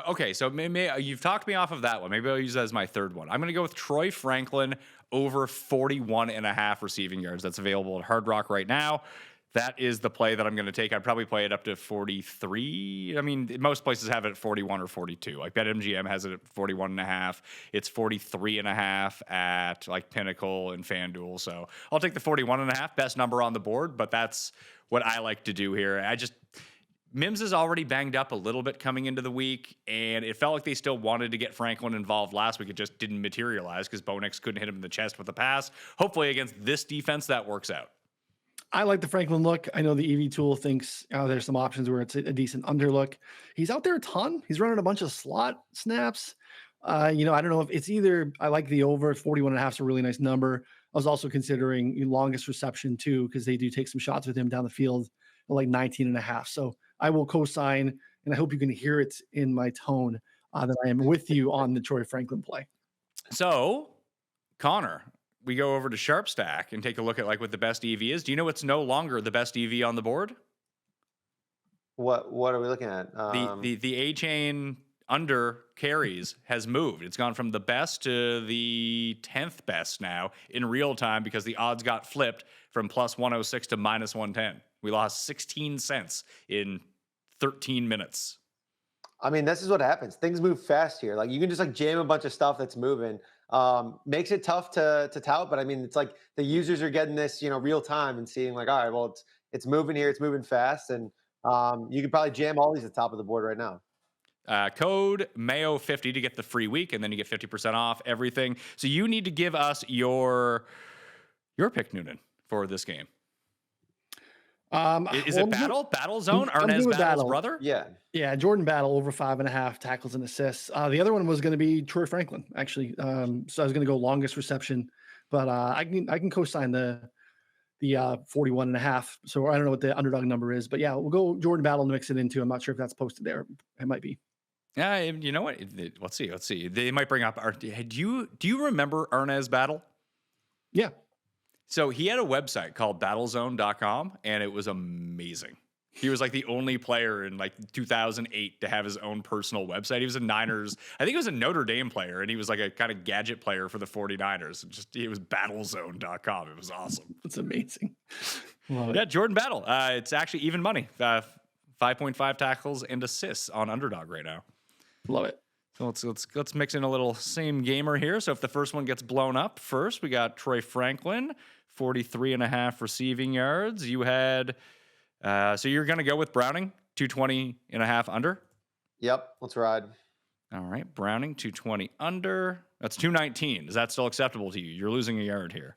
Speaker 1: Okay, so maybe you've talked me off of that one. Maybe I'll use that as my third one. I'm going to go with Troy Franklin over 41.5 receiving yards. That's available at Hard Rock right now. That is the play that I'm going to take. I'd probably play it up to 43. I mean, most places have it at 41 or 42. Like BetMGM has it at 41.5. It's 43.5 at like Pinnacle and FanDuel. So I'll take the 41.5, best number on the board, but that's what I like to do here. Mims is already banged up a little bit coming into the week, and it felt like they still wanted to get Franklin involved last week. It just didn't materialize because Bo Nix couldn't hit him in the chest with a pass. Hopefully against this defense, that works out.
Speaker 5: I like the Franklin look. I know the EV tool thinks there's some options where it's a decent under look. He's out there a ton. He's running a bunch of slot snaps. I don't know if it's either, I like the over 41.5 is a really nice number. I was also considering longest reception too, because they do take some shots with him down the field at like 19.5. So I will co-sign and I hope you can hear it in my tone that I am with you on the Troy Franklin play.
Speaker 1: So, Connor, we go over to Sharp Stack and take a look at like what the best EV is. Do you know what's no longer the best EV on the board?
Speaker 4: What are we looking at?
Speaker 1: The A chain under carries has moved. It's gone from the best to the 10th best now in real time because the odds got flipped from plus 106 to minus 110. We lost 16 cents in 13 minutes.
Speaker 4: I mean, this is what happens. Things move fast here. Like you can just like jam a bunch of stuff that's moving. Makes it tough to tout, but I mean, it's like the users are getting this, real time and seeing like, all right, well, it's moving here, it's moving fast, and you could probably jam all these at the top of the board right now.
Speaker 1: Code Mayo50 to get the free week, and then you get 50% off everything. So you need to give us your pick, Noonan, for this game. Is it Battle Zone? Arnaz Battle's brother?
Speaker 5: Yeah, Jordan Battle over 5.5 tackles and assists. The other one was going to be Troy Franklin, actually. So I was going to go longest reception, but I can co-sign the 41.5. So I don't know what the underdog number is, but yeah, we'll go Jordan Battle to mix it into. I'm not sure if that's posted there. It might be.
Speaker 1: Yeah, you know what? Let's see. They might bring up. Do you remember Arnaz Battle?
Speaker 5: Yeah.
Speaker 1: So he had a website called battlezone.com, and it was amazing. He was like the only player in like 2008 to have his own personal website. He was a Niners, I think he was a Notre Dame player, and he was like a kind of gadget player for the 49ers. It was battlezone.com. It was awesome.
Speaker 5: That's amazing.
Speaker 1: Yeah, Jordan Battle. It's actually even money. 5.5 tackles and assists on underdog right now.
Speaker 5: Love it.
Speaker 1: So let's mix in a little same gamer here. So if the first one gets blown up first, we got Troy Franklin, 43.5 receiving yards. You had, so you're going to go with Browning, 220.5 under?
Speaker 4: Yep, let's ride.
Speaker 1: All right, Browning, 220 under. That's 219. Is that still acceptable to you? You're losing a yard here.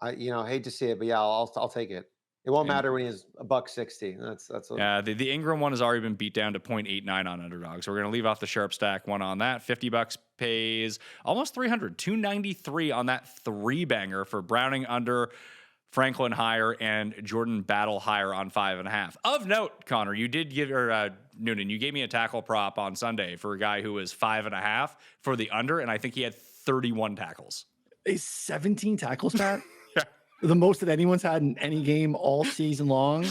Speaker 4: I hate to see it, but yeah, I'll take it. It won't matter when he's $1.60. That's
Speaker 1: the Ingram one has already been beat down to 0.89 on underdog. So we're going to leave off the Sharp Stack one on that. $50 pays almost 300, 293 on that three banger for Browning under, Franklin higher, and Jordan Battle higher on 5.5. Of note, Connor, you did give Noonan, you gave me a tackle prop on Sunday for a guy who was 5.5 for the under, and I think he had 31 tackles.
Speaker 5: 17 tackles, Pat? The most that anyone's had in any game all season long.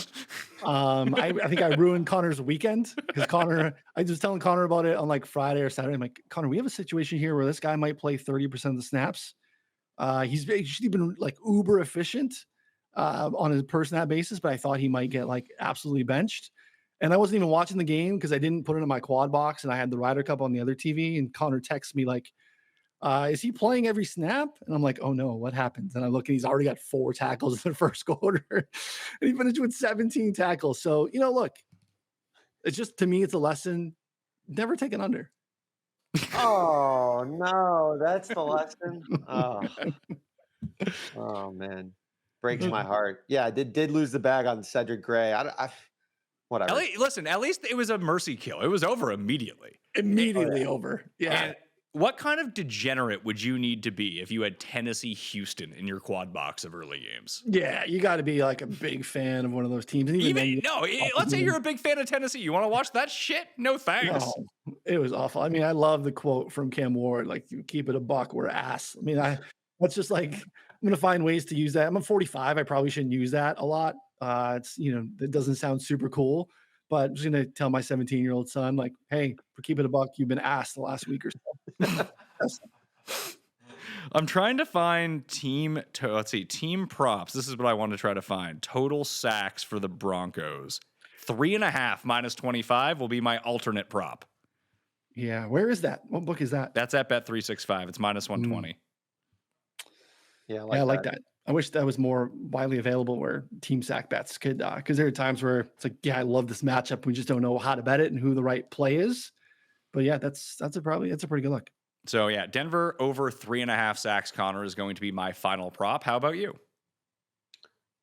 Speaker 5: I think I ruined Connor's weekend because I was telling Connor about it on like Friday or Saturday. I'm like, Connor, we have a situation here where this guy might play 30% of the snaps. He's been like uber efficient on his per snap basis, but I thought he might get like absolutely benched. And I wasn't even watching the game because I didn't put it in my quad box and I had the Ryder Cup on the other TV. And Connor texts me like, is he playing every snap? And I'm like, oh no, what happens? And I look and he's already got 4 tackles in the first quarter. And he finished with 17 tackles. So, look, it's just, to me, it's a lesson. Never take an under.
Speaker 4: Oh no, that's the lesson. Oh man. Breaks my heart. Yeah, I did lose the bag on Cedric Gray. Whatever.
Speaker 1: Listen, at least it was a mercy kill. It was over immediately.
Speaker 5: Over. Yeah.
Speaker 1: And what kind of degenerate would you need to be if you had Tennessee Houston in your quad box of early games?
Speaker 5: Yeah, you got to be like a big fan of one of those teams.
Speaker 1: Let's say you're a big fan of Tennessee. You want to watch that shit? No thanks.
Speaker 5: No, it was awful. I mean, I love the quote from Cam Ward, like, keep it a buck, we're ass. I mean, that's just like, I'm going to find ways to use that. I'm 45. I probably shouldn't use that a lot. It doesn't sound super cool. But I'm just going to tell my 17-year-old son, like, hey, for keeping a buck, you've been asked the last week or so.
Speaker 1: I'm trying to find team props. This is what I want to try to find. Total sacks for the Broncos. 3.5 minus 25 will be my alternate prop.
Speaker 5: Yeah. Where is that? What book is that?
Speaker 1: That's at Bet365. It's minus 120.
Speaker 4: Yeah,
Speaker 5: I like that. I wish that was more widely available where team sack bets could, because there are times where it's like, yeah, I love this matchup. We just don't know how to bet it and who the right play is. But yeah, that's a pretty good look.
Speaker 1: So yeah, Denver over 3.5 sacks, Connor, is going to be my final prop. How about you?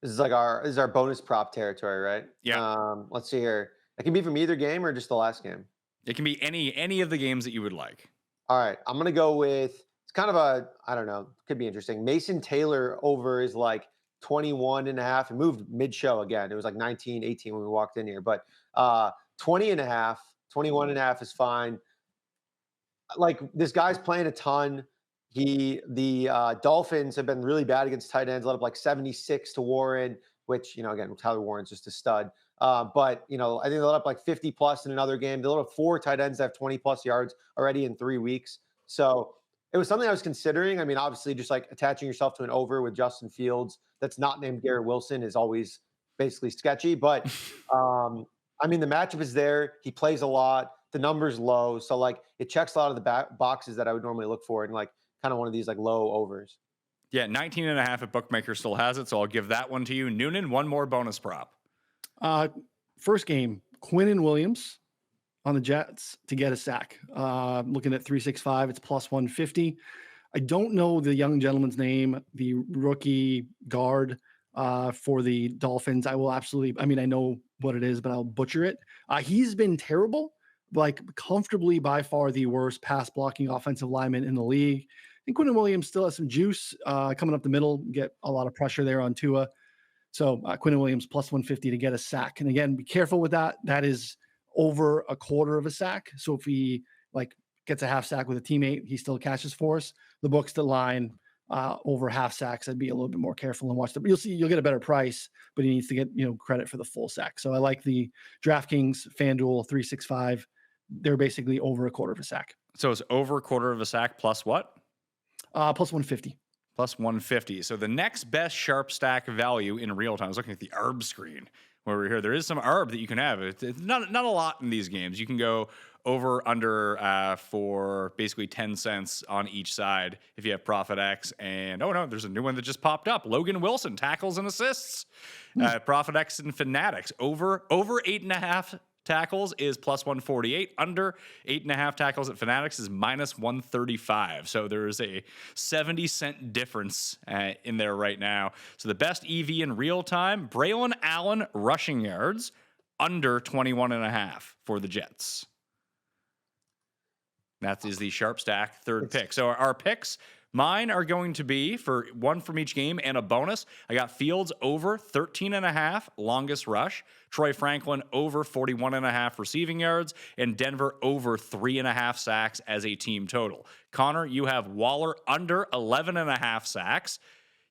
Speaker 4: This is our bonus prop territory, right?
Speaker 1: Yeah.
Speaker 4: Let's see here. It can be from either game or just the last game.
Speaker 1: It can be any of the games that you would like.
Speaker 4: All right, I'm gonna go with. It's kind of I don't know, could be interesting. Mason Taylor over is like 21.5. It moved mid-show again. It was like 19, 18 when we walked in here. But 20.5, 21.5 is fine. Like, this guy's playing a ton. The Dolphins have been really bad against tight ends, let up like 76 to Warren, which, again, Tyler Warren's just a stud. But, I think they let up like 50 plus in another game. They let up 4 tight ends that have 20 plus yards already in 3 weeks. So it was something I was considering. I mean, obviously, just like attaching yourself to an over with Justin Fields that's not named Garrett Wilson is always basically sketchy. But, I mean, the matchup is there. He plays a lot. The number's low. So, like, it checks a lot of the boxes that I would normally look for in, like, kind of one of these, like, low overs.
Speaker 1: Yeah, 19.5 at Bookmaker still has it, so I'll give that one to you. Noonan, one more bonus prop.
Speaker 5: First game, Quinnen Williams on the Jets to get a sack. Looking at 365, it's plus 150. I don't know the young gentleman's name, the rookie guard for the Dolphins. I will absolutely, I mean, I know what it is, but I'll butcher it. He's been terrible, like comfortably by far the worst pass blocking offensive lineman in the league. I think Quinnen Williams still has some juice coming up the middle, get a lot of pressure there on Tua. So Quinnen Williams plus 150 to get a sack. And again, be careful with that. That is over a quarter of a sack. So if he like gets a half sack with a teammate, he still catches for us. The books that line over half sacks, I'd be a little bit more careful and watch them. You'll see, you'll get a better price, but he needs to get, credit for the full sack. So I like the DraftKings, FanDuel 365. They're basically over a quarter of a sack.
Speaker 1: So it's over a quarter of a sack plus what?
Speaker 5: Plus 150.
Speaker 1: Plus 150. So the next best sharp stack value in real time, I was looking at the ARB screen where we're here. There is some ARB that you can have. It's not a lot in these games. You can go over under for basically 10 cents on each side if you have Profit X. And oh no, there's a new one that just popped up. Logan Wilson, tackles and assists. Profit X and Fanatics over 8.5 tackles is plus 148. Under 8.5 tackles at Fanatics is minus 135. So there's a 70-cent difference in there right now. So the best EV in real time, Braylon Allen rushing yards under 21.5 for the Jets. That is the sharp stack third pick. So our picks, mine are going to be for one from each game and a bonus. I got Fields over 13.5 longest rush, Troy Franklin over 41.5 receiving yards, and Denver over 3.5 sacks as a team total. Connor, you have Waller under 11.5 sacks.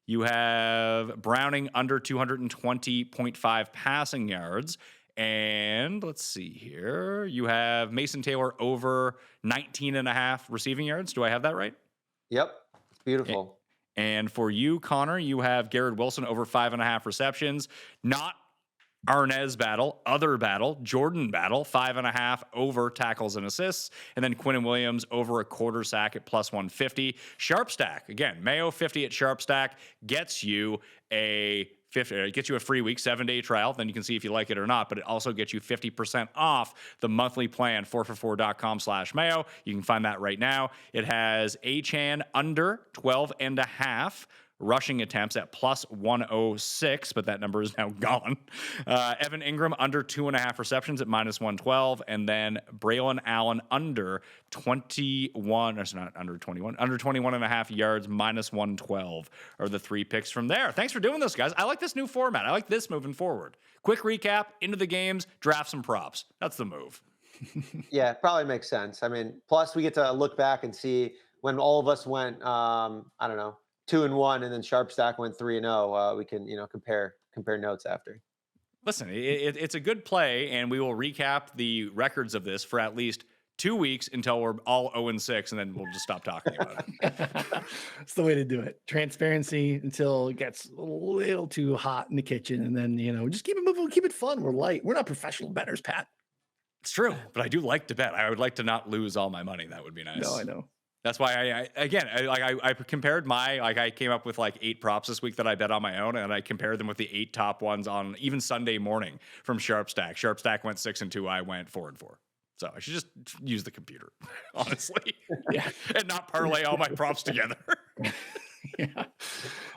Speaker 1: You have Browning under 220.5 passing yards. And let's see here. You have Mason Taylor over 19.5 receiving yards. Do I have that right?
Speaker 4: Yep. It's beautiful.
Speaker 1: And for you, Connor, you have Garrett Wilson over 5.5 receptions. Not Arnez battle, other battle, Jordan battle, 5.5 over tackles and assists. And then Quinnen Williams over a quarter sack at plus 150. Sharp stack. Again, Mayo 50 at sharp stack gets you a it gets you a free week, 7-day trial. Then you can see if you like it or not, but it also gets you 50% off the monthly plan, 4for4.com/Mayo. You can find that right now. It has Achane under 12.5 rushing attempts at plus 106, but that number is now gone. Evan Ingram under 2.5 receptions at minus 112, and then Braylon Allen under 21, or not under 21, under 21.5 yards, minus 112 are the three picks from there. Thanks for doing this, guys. I like this new format. I like this moving forward. Quick recap, into the games, draft some props. That's the move.
Speaker 4: Yeah, probably makes sense. I mean, plus we get to look back and see when all of us went, I don't know, 2-1, and then Sharp Stack went 3-0. We can, compare notes after.
Speaker 1: Listen, it's a good play, and we will recap the records of this for at least 2 weeks until we're all 0-6, and then we'll just stop talking about it.
Speaker 5: That's the way to do it. Transparency until it gets a little too hot in the kitchen, and then just keep it moving, keep it fun. We're light. We're not professional bettors, Pat.
Speaker 1: It's true, but I do like to bet. I would like to not lose all my money. That would be nice.
Speaker 5: No, I know.
Speaker 1: That's why I compared I came up with like 8 props this week that I bet on my own, and I compared them with the 8 top ones on even Sunday morning from Sharp Stack. Sharp Stack went 6-2. I went 4-4. So I should just use the computer, honestly.
Speaker 5: Yeah.
Speaker 1: And not parlay all my props together.
Speaker 5: Yeah.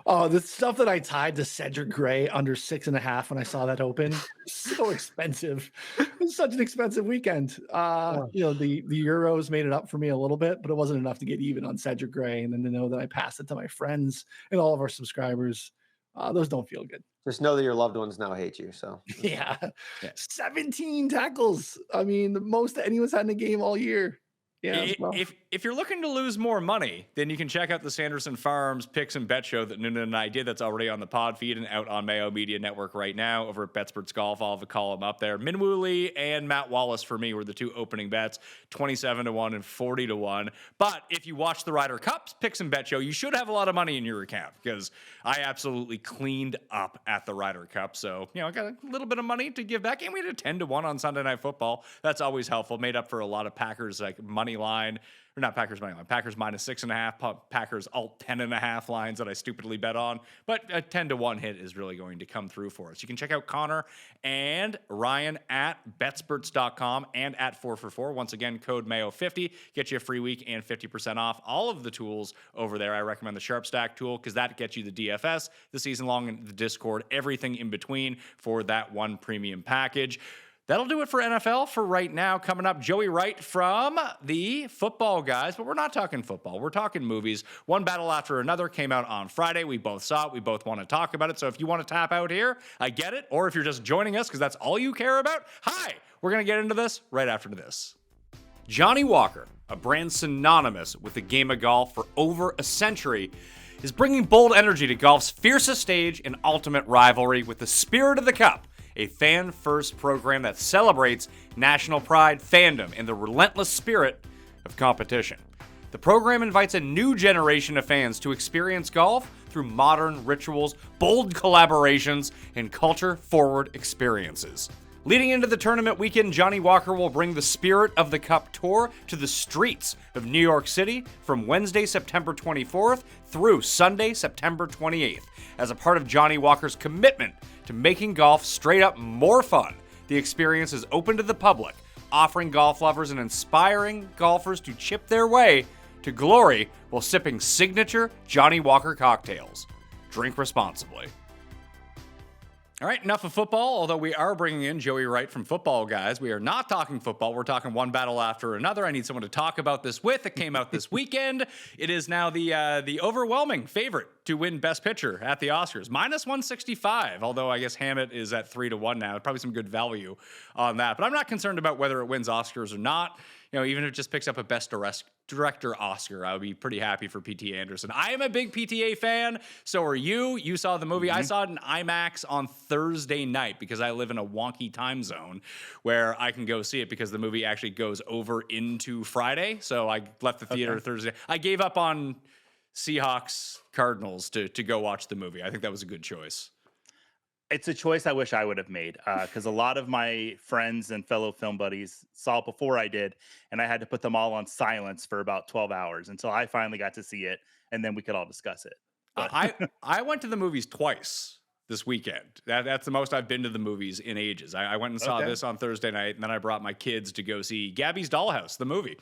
Speaker 5: Oh, the stuff that I tied to Cedric Gray under 6.5 when I saw that open, so expensive. It was such an expensive weekend. The Euros made it up for me a little bit, but it wasn't enough to get even on Cedric Gray. And then to know that I passed it to my friends and all of our subscribers Those don't feel good.
Speaker 4: Just know that your loved ones now hate you. So
Speaker 5: Yeah.
Speaker 1: Yeah.
Speaker 5: 17 tackles. I mean, the most anyone's had in a game all year. Yeah. it's rough.
Speaker 1: If you're looking to lose more money, then you can check out the Sanderson Farms Picks and Bet Show that Noonan and I did. That's already on the pod feed and out on Mayo Media Network right now over at Betsperts Golf. I'll have a column up there. Min Woo Lee and Matt Wallace for me were the two opening bets, 27-1 and 40-1. But if you watch the Ryder Cups Picks and Bet Show, you should have a lot of money in your account because I absolutely cleaned up at the Ryder Cup. So, I got a little bit of money to give back. And we did a 10-1 on Sunday Night Football. That's always helpful. Made up for a lot of Packers money line, or not Packers money line, Packers -6.5, Packers alt 10.5 lines that I stupidly bet on. But a 10-1 hit is really going to come through for us. You can check out Connor and Ryan at Betsperts.com and at 4for4. Once again, code Mayo50 get you a free week and 50% off all of the tools over there. I recommend the Sharp Stack tool because that gets you the DFS, the season long, and the Discord, everything in between for that one premium package. That'll do it for NFL for right now. Coming up, Joey Wright from the Football Guys, but we're not talking football. We're talking movies. One Battle After Another came out on Friday. We both saw it. We both want to talk about it. So if you want to tap out here, I get it. Or if you're just joining us because that's all you care about, hi, we're going to get into this right after this. Johnnie Walker, a brand synonymous with the game of golf for over a century, is bringing bold energy to golf's fiercest stage and ultimate rivalry with the Spirit of the Cup, a fan-first program that celebrates national pride, fandom, and the relentless spirit of competition. The program invites a new generation of fans to experience golf through modern rituals, bold collaborations, and culture-forward experiences. Leading into the tournament weekend, Johnnie Walker will bring the Spirit of the Cup tour to the streets of New York City from Wednesday, September 24th through Sunday, September 28th. As a part of Johnnie Walker's commitment to making golf straight up more fun, the experience is open to the public, offering golf lovers and inspiring golfers to chip their way to glory while sipping signature Johnnie Walker cocktails. Drink responsibly. All right, enough of football, although we are bringing in Joey Wright from Football Guys. We are not talking football. We're talking One Battle After Another. I need someone to talk about this with. It came out this weekend. It is now the overwhelming favorite to win Best Picture at the Oscars. -165, although I guess Hammett is at 3-1 now. Probably some good value on that. But I'm not concerned about whether it wins Oscars or not. Even if it just picks up a Best Director Oscar, I would be pretty happy for P.T. Anderson. I am a big PTA fan. So are you. You saw the movie. I saw it in IMAX on Thursday night because I live in a wonky time zone where I can go see it because the movie actually goes over into Friday. So I left the theater Thursday. I gave up on Seahawks Cardinals to go watch the movie. I think that was a good choice.
Speaker 6: It's a choice I wish I would have made because a lot of my friends and fellow film buddies saw it before I did, and I had to put them all on silence for about 12 hours until I finally got to see it, and then we could all discuss it.
Speaker 1: I went to the movies twice this weekend. That's the most I've been to the movies in ages. I went and saw this on Thursday night, and then I brought my kids to go see Gabby's Dollhouse, the movie,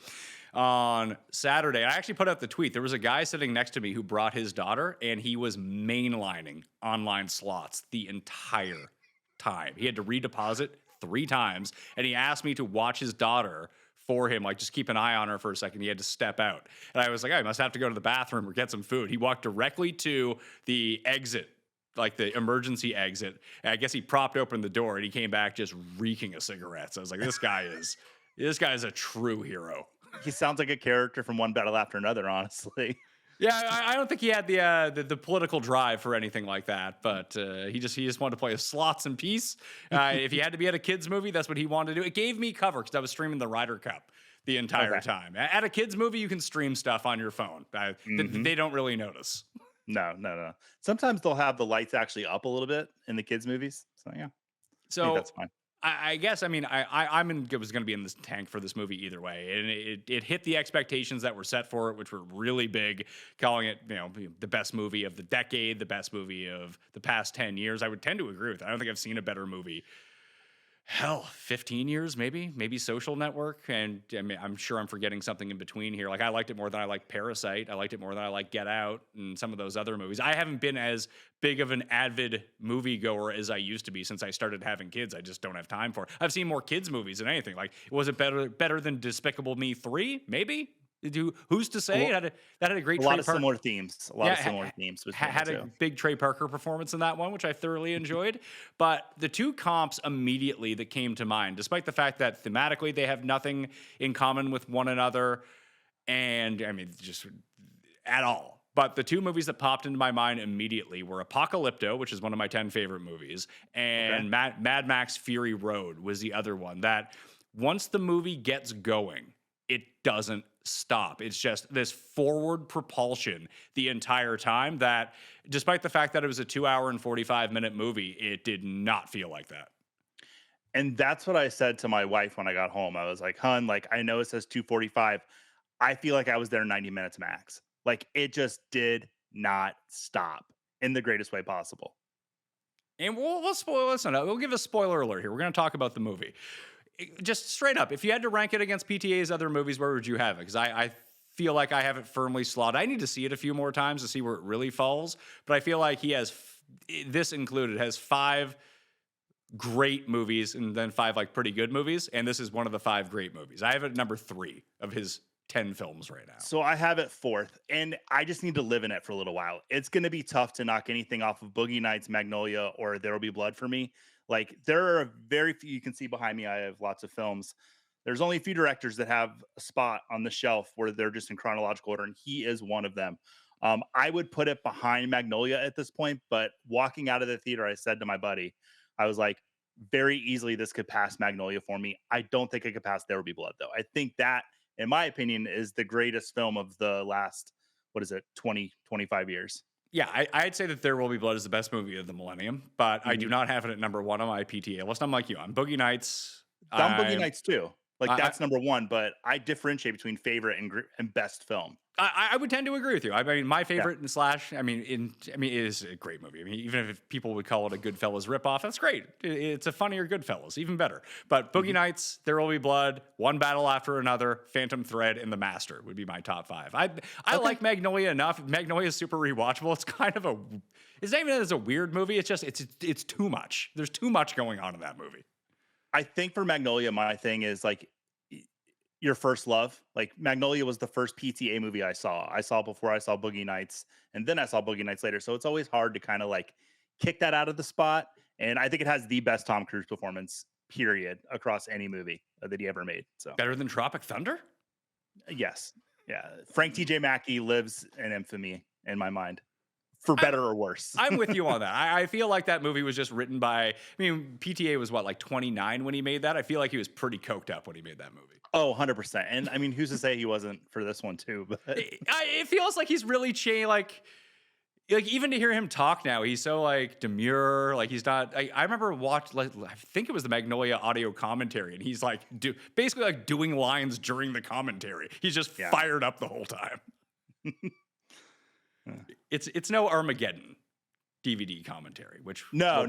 Speaker 1: on Saturday. I actually put out the tweet. There was a guy sitting next to me who brought his daughter, and he was mainlining online slots the entire time. He had to redeposit 3 times, and he asked me to watch his daughter for him, like just keep an eye on her for a second. He had to step out. And I was like, I must have to go to the bathroom or get some food. He walked directly to the exit, like the emergency exit. And I guess he propped open the door, and he came back just reeking of cigarettes. I was like, this guy is a true hero.
Speaker 6: He sounds like a character from One Battle After Another, honestly.
Speaker 1: Yeah, I don't think he had the political drive for anything like that, but he just wanted to play slots in peace. If he had to be at a kids movie, that's what he wanted to do. It gave me cover because I was streaming the Ryder Cup the entire time. At a kids movie, you can stream stuff on your phone. They don't really notice.
Speaker 6: No. Sometimes they'll have the lights actually up a little bit in the kids movies. So yeah, I think that's fine.
Speaker 1: I guess, I was going to be in this tank for this movie either way. And it hit the expectations that were set for it, which were really big, calling it, the best movie of the decade, the best movie of the past 10 years. I would tend to agree with that. I don't think I've seen a better movie. 15 years, maybe Social Network. And I'm sure I'm forgetting something in between here. Like, I liked it more than I liked Parasite. I liked it more than I liked Get Out and some of those other movies. I haven't been as big of an avid moviegoer as I used to be since I started having kids. I just don't have time for it. I've seen more kids movies than anything. Like, was it better than Despicable Me 3? Maybe. Who's to say? That had a great
Speaker 6: A lot
Speaker 1: Trey
Speaker 6: of
Speaker 1: Parker.
Speaker 6: similar themes. A lot of similar themes between
Speaker 1: Had
Speaker 6: the
Speaker 1: a
Speaker 6: two.
Speaker 1: big Trey Parker performance in that one, which I thoroughly enjoyed. But the two comps immediately that came to mind, despite the fact that thematically they have nothing in common with one another, and I mean, just at all. But the two movies that popped into my mind immediately were Apocalypto, which is one of my 10 favorite movies, and Mad Max Fury Road was the other one. That once the movie gets going, it doesn't stop. It's just this forward propulsion the entire time that, despite the fact that it was a 2 hour and 45-minute movie, it did not feel like that.
Speaker 6: And that's what I said to my wife when I got home. I was like, "Hun, like I know it says 2:45. I feel like I was there 90 minutes max. Like it just did not stop in the greatest way possible."
Speaker 1: And we'll spoil. Listen, we'll give a spoiler alert here. We're going to talk about the movie. Just straight up, if you had to rank it against PTA's other movies, where would you have it? Because I feel like I have it firmly slotted. I need to see it a few more times to see where it really falls. But I feel like he has, this included, has 5 great movies and then 5 like pretty good movies. And this is one of the 5 great movies. I have it at number 3 of his 10 films right now.
Speaker 6: So I have it 4th, and I just need to live in it for a little while. It's going to be tough to knock anything off of Boogie Nights, Magnolia, or There Will Be Blood for me. Like there are very few. You can see behind me, I have lots of films. There's only a few directors that have a spot on the shelf where they're just in chronological order, and he is one of them. I would put it behind Magnolia at this point, but walking out of the theater, I said to my buddy, I was like, very easily this could pass Magnolia for me. I don't think it could pass There Will Be Blood, though. I think that, in my opinion, is the greatest film of the last, 20, 25 years.
Speaker 1: Yeah, I'd say that There Will Be Blood is the best movie of the millennium, but I do not have it at number 1 on my PTA list. I'm like you. I'm Boogie Nights.
Speaker 6: I'm Boogie Nights too. Like that's number 1, but I differentiate between favorite and best film.
Speaker 1: I would tend to agree with you. I mean, my favorite and slash. I mean, it is a great movie. I mean, even if people would call it a Goodfellas ripoff, that's great. It's a funnier Goodfellas, even better. But Boogie Nights, There Will Be Blood, One Battle After Another, Phantom Thread, and The Master would be my top 5. I like Magnolia enough. Magnolia is super rewatchable. It's kind of it's not even as a weird movie. It's just it's too much. There's too much going on in that movie.
Speaker 6: I think for Magnolia, my thing is like your first love. Like Magnolia was the first PTA movie I saw. I saw before I saw Boogie Nights, and then I saw Boogie Nights later. So it's always hard to kind of like kick that out of the spot. And I think it has the best Tom Cruise performance, period, across any movie that he ever made. So
Speaker 1: better than Tropic Thunder?
Speaker 6: Yes. Yeah. Frank T.J. Mackey lives in infamy in my mind. For better or worse.
Speaker 1: I'm with you on that. I feel like that movie was just written by, I mean, PTA was what, like 29 when he made that? I feel like he was pretty coked up when he made that movie.
Speaker 6: Oh, 100%. And I mean, who's to say he wasn't for this one too? But
Speaker 1: it feels like he's really changed. Like even to hear him talk now, he's so like demure. Like he's not. I remember watched. Like, I think it was the Magnolia audio commentary, and he's like basically like doing lines during the commentary. He's just fired up the whole time. It's no Armageddon DVD commentary, which
Speaker 6: no.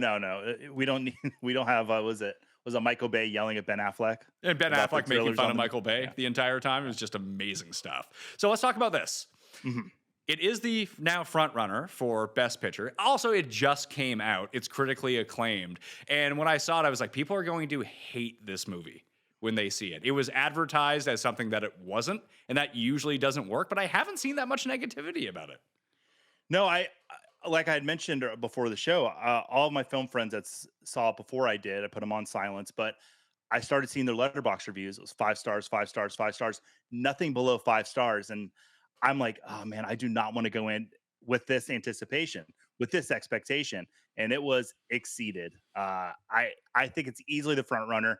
Speaker 6: We don't have was it Michael Bay yelling at Ben Affleck?
Speaker 1: And Ben Affleck making fun of Michael Bay the entire time. It was just amazing stuff. So let's talk about this. Mm-hmm. It is the now front runner for Best Picture. Also, it just came out. It's critically acclaimed. And when I saw it, I was like, people are going to hate this movie when they see it. It was advertised as something that it wasn't, and that usually doesn't work, but I haven't seen that much negativity about it.
Speaker 6: No, like I had mentioned before the show, all of my film friends that saw it before I did, I put them on silence, but I started seeing their letterbox reviews. It was 5 stars, 5 stars, 5 stars, nothing below 5 stars. And I'm like, oh man, I do not want to go in with this anticipation, with this expectation. And it was exceeded. I think it's easily the front runner.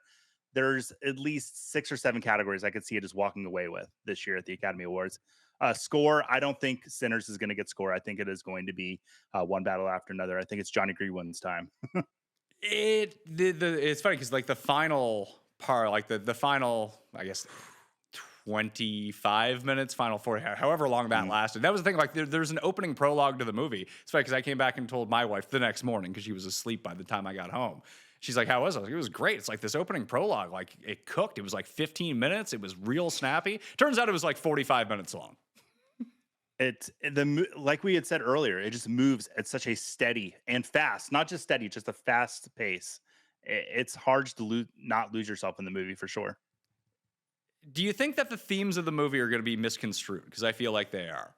Speaker 6: There's at least 6 or 7 categories I could see it just walking away with this year at the Academy Awards. Score, I don't think Sinners is going to get score. I think it is going to be One Battle After Another. I think it's Johnny Greenwood's time.
Speaker 1: It's funny because like the final part, like the final, I guess, 25 minutes, final 40, however long that lasted. That was the thing. Like there's an opening prologue to the movie. It's funny because I came back and told my wife the next morning because she was asleep by the time I got home. She's like, how was it? I was like, it was great. It's like this opening prologue, like it cooked. It was like 15 minutes. It was real snappy. Turns out it was like 45 minutes long.
Speaker 6: Like we had said earlier, it just moves at such a steady and fast, not just steady, just a fast pace. It's hard to not lose yourself in the movie for sure.
Speaker 1: Do you think that the themes of the movie are going to be misconstrued? Because I feel like they are.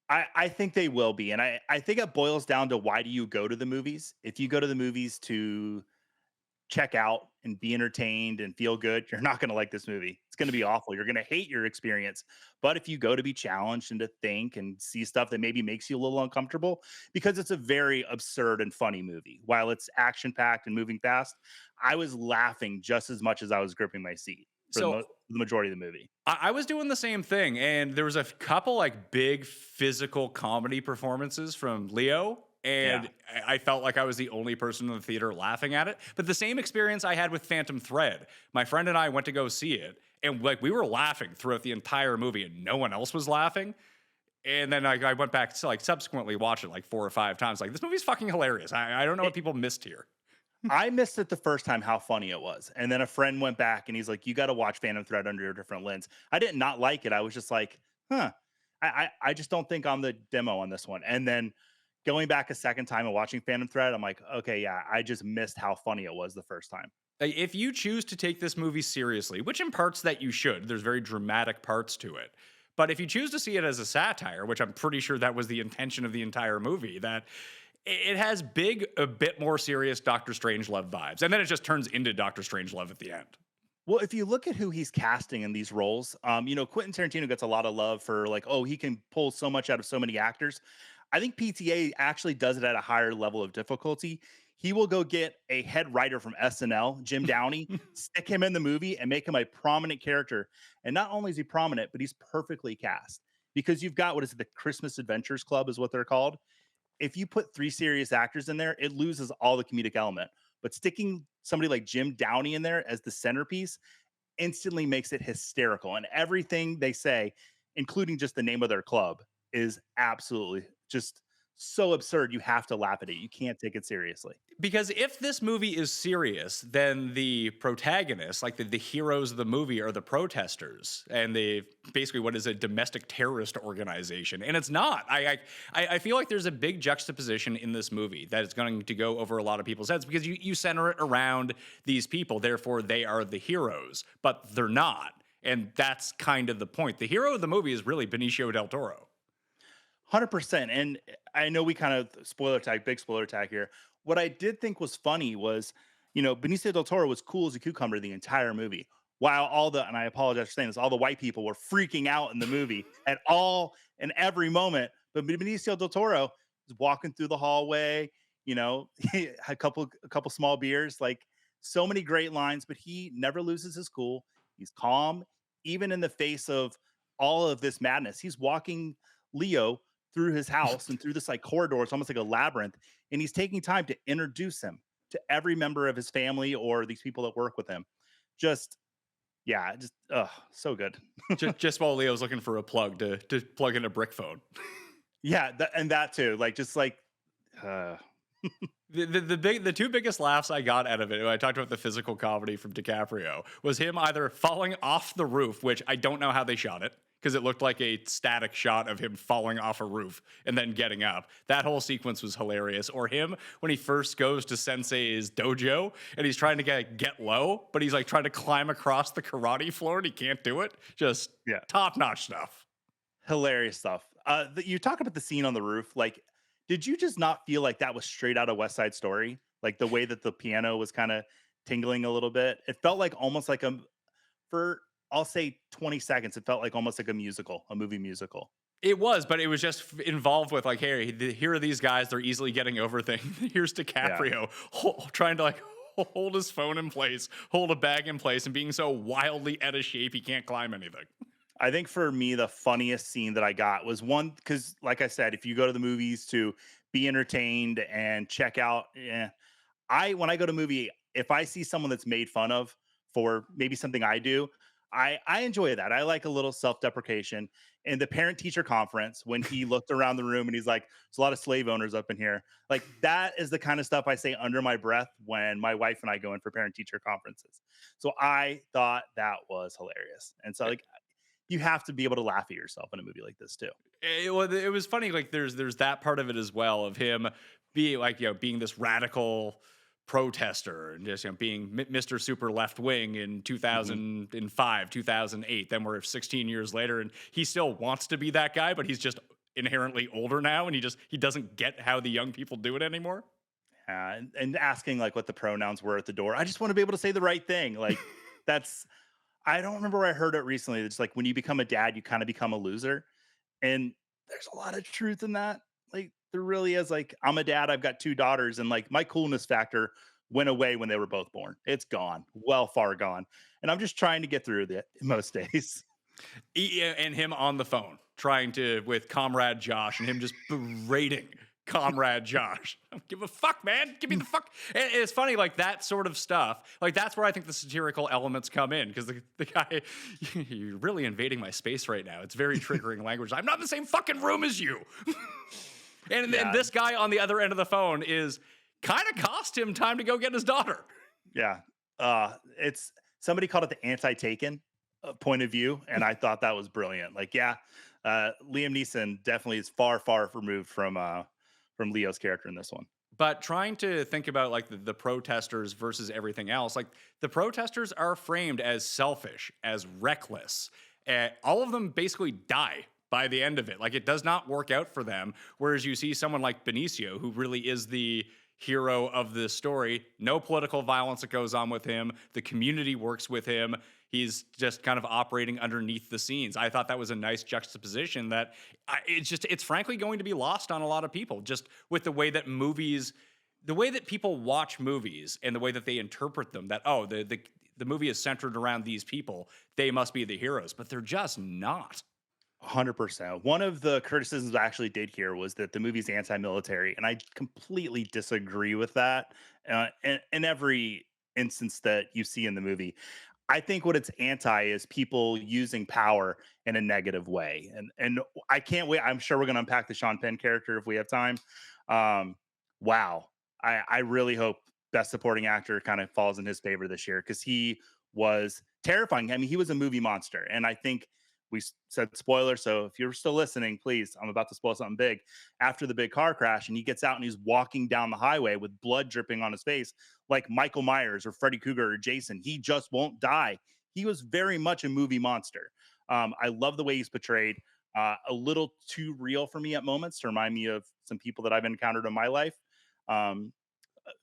Speaker 6: I think they will be. And I think it boils down to, why do you go to the movies? If you go to the movies to check out and be entertained and feel good, you're not going to like this movie. It's going to be awful. You're going to hate your experience. But if you go to be challenged and to think and see stuff that maybe makes you a little uncomfortable, because it's a very absurd and funny movie, while it's action packed and moving fast, I was laughing just as much as I was gripping my seat for
Speaker 1: So
Speaker 6: the majority of the movie.
Speaker 1: I was doing the same thing, and there was a couple like big physical comedy performances from Leo, and I felt like I was the only person in the theater laughing at it. But the same experience I had with Phantom Thread. My friend and I went to go see it, and like we were laughing throughout the entire movie, and no one else was laughing. And then I went back to like subsequently watch it like 4 or 5 times. Like, this movie's fucking hilarious. I don't know what people missed here.
Speaker 6: I missed it the first time, how funny it was. And then a friend went back and he's like, you got to watch Phantom Thread under a different lens. I did not like it. I was just like, I just don't think I'm the demo on this one. And then going back a second time and watching Phantom Thread, I'm like, okay, yeah, I just missed how funny it was the first time.
Speaker 1: If you choose to take this movie seriously, which in parts that you should, there's very dramatic parts to it. But if you choose to see it as a satire, which I'm pretty sure that was the intention of the entire movie, that it has a bit more serious Doctor Strangelove vibes. And then it just turns into Doctor Strangelove at the end.
Speaker 6: Well, if you look at who he's casting in these roles, Quentin Tarantino gets a lot of love for like, oh, he can pull so much out of so many actors. I think PTA actually does it at a higher level of difficulty. He will go get a head writer from SNL, Jim Downey, stick him in the movie and make him a prominent character. And not only is he prominent, but he's perfectly cast, because you've got, what is it, the Christmas Adventures Club is what they're called. If you put 3 serious actors in there, it loses all the comedic element. But sticking somebody like Jim Downey in there as the centerpiece instantly makes it hysterical. And everything they say, including just the name of their club, is absolutely just so absurd. You have to laugh at it. You can't take it seriously.
Speaker 1: Because if this movie is serious, then the protagonists, like the heroes of the movie, are the protesters, and they basically what is a domestic terrorist organization, and it's not. I feel like there's a big juxtaposition in this movie that is going to go over a lot of people's heads, because you center it around these people, therefore they are the heroes, but they're not, and that's kind of the point. The hero of the movie is really Benicio del Toro.
Speaker 6: 100%. And I know we kind of big spoiler tag here. What I did think was funny was, Benicio del Toro was cool as a cucumber the entire movie, while and I apologize for saying this, all the white people were freaking out in the movie at all and every moment. But Benicio del Toro was walking through the hallway, a couple small beers, like so many great lines, but he never loses his cool. He's calm, even in the face of all of this madness. He's walking Leo through his house and through this like corridor. It's almost like a labyrinth. And he's taking time to introduce him to every member of his family or these people that work with him. So good.
Speaker 1: just while Leo's looking for a plug to plug in a brick phone.
Speaker 6: Yeah, that too.
Speaker 1: The 2 biggest laughs I got out of it, when I talked about the physical comedy from DiCaprio, was him either falling off the roof, which I don't know how they shot it, because it looked like a static shot of him falling off a roof and then getting up. That whole sequence was hilarious. Or him when he first goes to Sensei's dojo and he's trying to get low, but he's like trying to climb across the karate floor and he can't do it. Just top-notch stuff.
Speaker 6: Hilarious stuff. You talk about the scene on the roof. Like, did you just not feel like that was straight out of West Side Story? Like the way that the piano was kind of tingling a little bit. It felt like almost like I'll say 20 seconds. It felt like almost like a movie musical.
Speaker 1: It was, but it was just involved with like, hey, here are these guys. They're easily getting over things. Here's DiCaprio trying to like hold his phone in place, hold a bag in place, and being so wildly out of shape he can't climb anything.
Speaker 6: I think for me, the funniest scene that I got was one, because like I said, if you go to the movies to be entertained and check out, when I go to movie, if I see someone that's made fun of for maybe something I do, I enjoy that. I like a little self-deprecation. And the parent-teacher conference, when he looked around the room and he's like, there's a lot of slave owners up in here. Like, that is the kind of stuff I say under my breath when my wife and I go in for parent-teacher conferences. So I thought that was hilarious. And so, like, you have to be able to laugh at yourself in a movie like this too.
Speaker 1: It was funny. Like, there's that part of it as well, of him being like, being this radical protester and just being Mr. Super left wing in 2005, 2008. Then we're 16 years later, and he still wants to be that guy, but he's just inherently older now, and he doesn't get how the young people do it anymore.
Speaker 6: And asking like what the pronouns were at the door. I just want to be able to say the right thing. Like I don't remember where I heard it recently. It's like when you become a dad, you kind of become a loser. And there's a lot of truth in that. Like there really is. Like I'm a dad, I've got 2 daughters, and like my coolness factor went away when they were both born. It's gone, well far gone. And I'm just trying to get through that most days.
Speaker 1: And him on the phone trying to with Comrade Josh, and him just berating Comrade Josh. I don't give a fuck, man. Give me the fuck. And it's funny, like that sort of stuff. Like that's where I think the satirical elements come in, because the guy, you're really invading my space right now. It's very triggering language. I'm not in the same fucking room as you. And this guy on the other end of the phone is kind of cost him time to go get his daughter.
Speaker 6: Yeah. It's somebody called it the anti-Taken point of view, and I thought that was brilliant. Like, Liam Neeson definitely is far removed from Leo's character in this one.
Speaker 1: But trying to think about like the protesters versus everything else, like the protesters are framed as selfish, as reckless. All of them basically die by the end of it. Like it does not work out for them. Whereas you see someone like Benicio, who really is the hero of this story. No political violence that goes on with him. The community works with him. He's just kind of operating underneath the scenes. I thought that was a nice juxtaposition that it's frankly going to be lost on a lot of people, just with the way that people watch movies and the way that they interpret them, that, oh, the movie is centered around these people. They must be the heroes, but they're just not.
Speaker 6: 100%. One of the criticisms I actually did here was that the movie's anti-military, and I completely disagree with that. In every instance that you see in the movie, I think what it's anti is people using power in a negative way. And I can't wait. I'm sure we're going to unpack the Sean Penn character if we have time. Wow. I really hope Best Supporting Actor kind of falls in his favor this year, because he was terrifying. I mean, he was a movie monster. And I think we said spoiler, so if you're still listening, please, I'm about to spoil something big. After the big car crash, and he gets out and he's walking down the highway with blood dripping on his face, like Michael Myers or Freddy Krueger or Jason. He just won't die. He was very much a movie monster. I love the way he's portrayed. A little too real for me at moments, to remind me of some people that I've encountered in my life.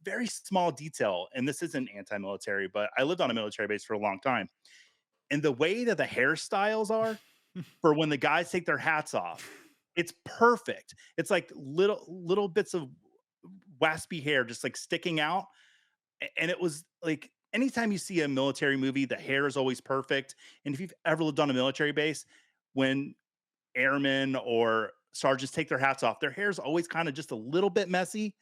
Speaker 6: Very small detail, and this isn't anti-military, but I lived on a military base for a long time. And the way that the hairstyles are for when the guys take their hats off, it's perfect. It's like little bits of waspy hair just like sticking out. And it was like, anytime you see a military movie, the hair is always perfect. And if you've ever lived on a military base, when airmen or sergeants take their hats off, their hair is always kind of just a little bit messy,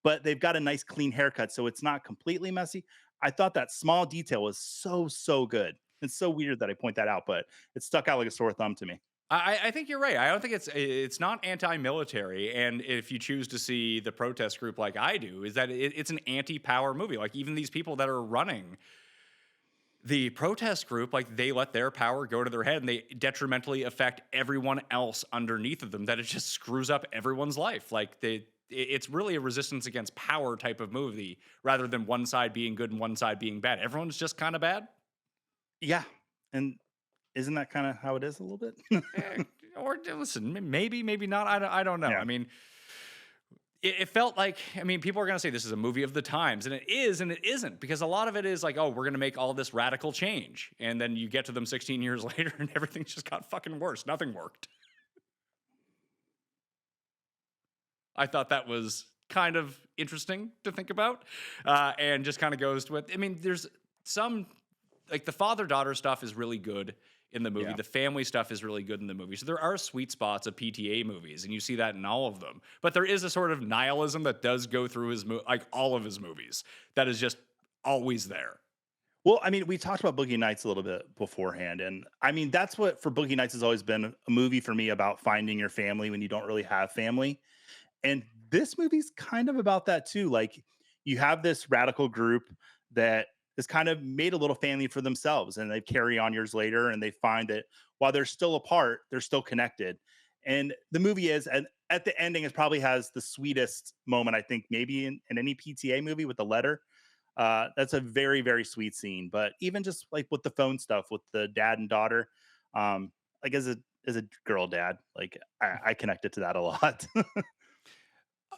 Speaker 6: but they've got a nice clean haircut, so it's not completely messy. I thought that small detail was so good. It's so weird that I point that out, but it stuck out like a sore thumb to me.
Speaker 1: I think you're right. I don't think it's not anti-military, and if you choose to see the protest group like I do, is that it's an anti-power movie. Like even these people that are running the protest group, like they let their power go to their head, and they detrimentally affect everyone else underneath of them. That it just screws up everyone's life. Like it's really a resistance against power type of movie, rather than one side being good and one side being bad. Everyone's just kind of bad.
Speaker 6: Yeah, and isn't that kind of how it is a little bit?
Speaker 1: Or listen, maybe not. I don't know. Yeah. I mean, it felt like, I mean, people are going to say this is a movie of the times, and it is, and it isn't, because a lot of it is like, oh, we're going to make all this radical change. And then you get to them 16 years later and everything's just got fucking worse. Nothing worked. I thought that was kind of interesting to think about, and just kind of goes to it. I mean, there's some, like the father-daughter stuff is really good in the movie. Yeah. The family stuff is really good in the movie. So there are sweet spots of PTA movies, and you see that in all of them. But there is a sort of nihilism that does go through his like all of his movies, that is just always there.
Speaker 6: Well, I mean, we talked about Boogie Nights a little bit beforehand, and I mean, that's what for Boogie Nights has always been a movie for me, about finding your family when you don't really have family. And this movie's kind of about that too. Like, you have this radical group that has kind of made a little family for themselves, and they carry on years later, and they find that while they're still apart, they're still connected. And the movie is, and at the ending, it probably has the sweetest moment, I think, maybe in any PTA movie with the letter. That's a very, very sweet scene. But even just like with the phone stuff with the dad and daughter, like as a girl dad, like I connected to that a lot.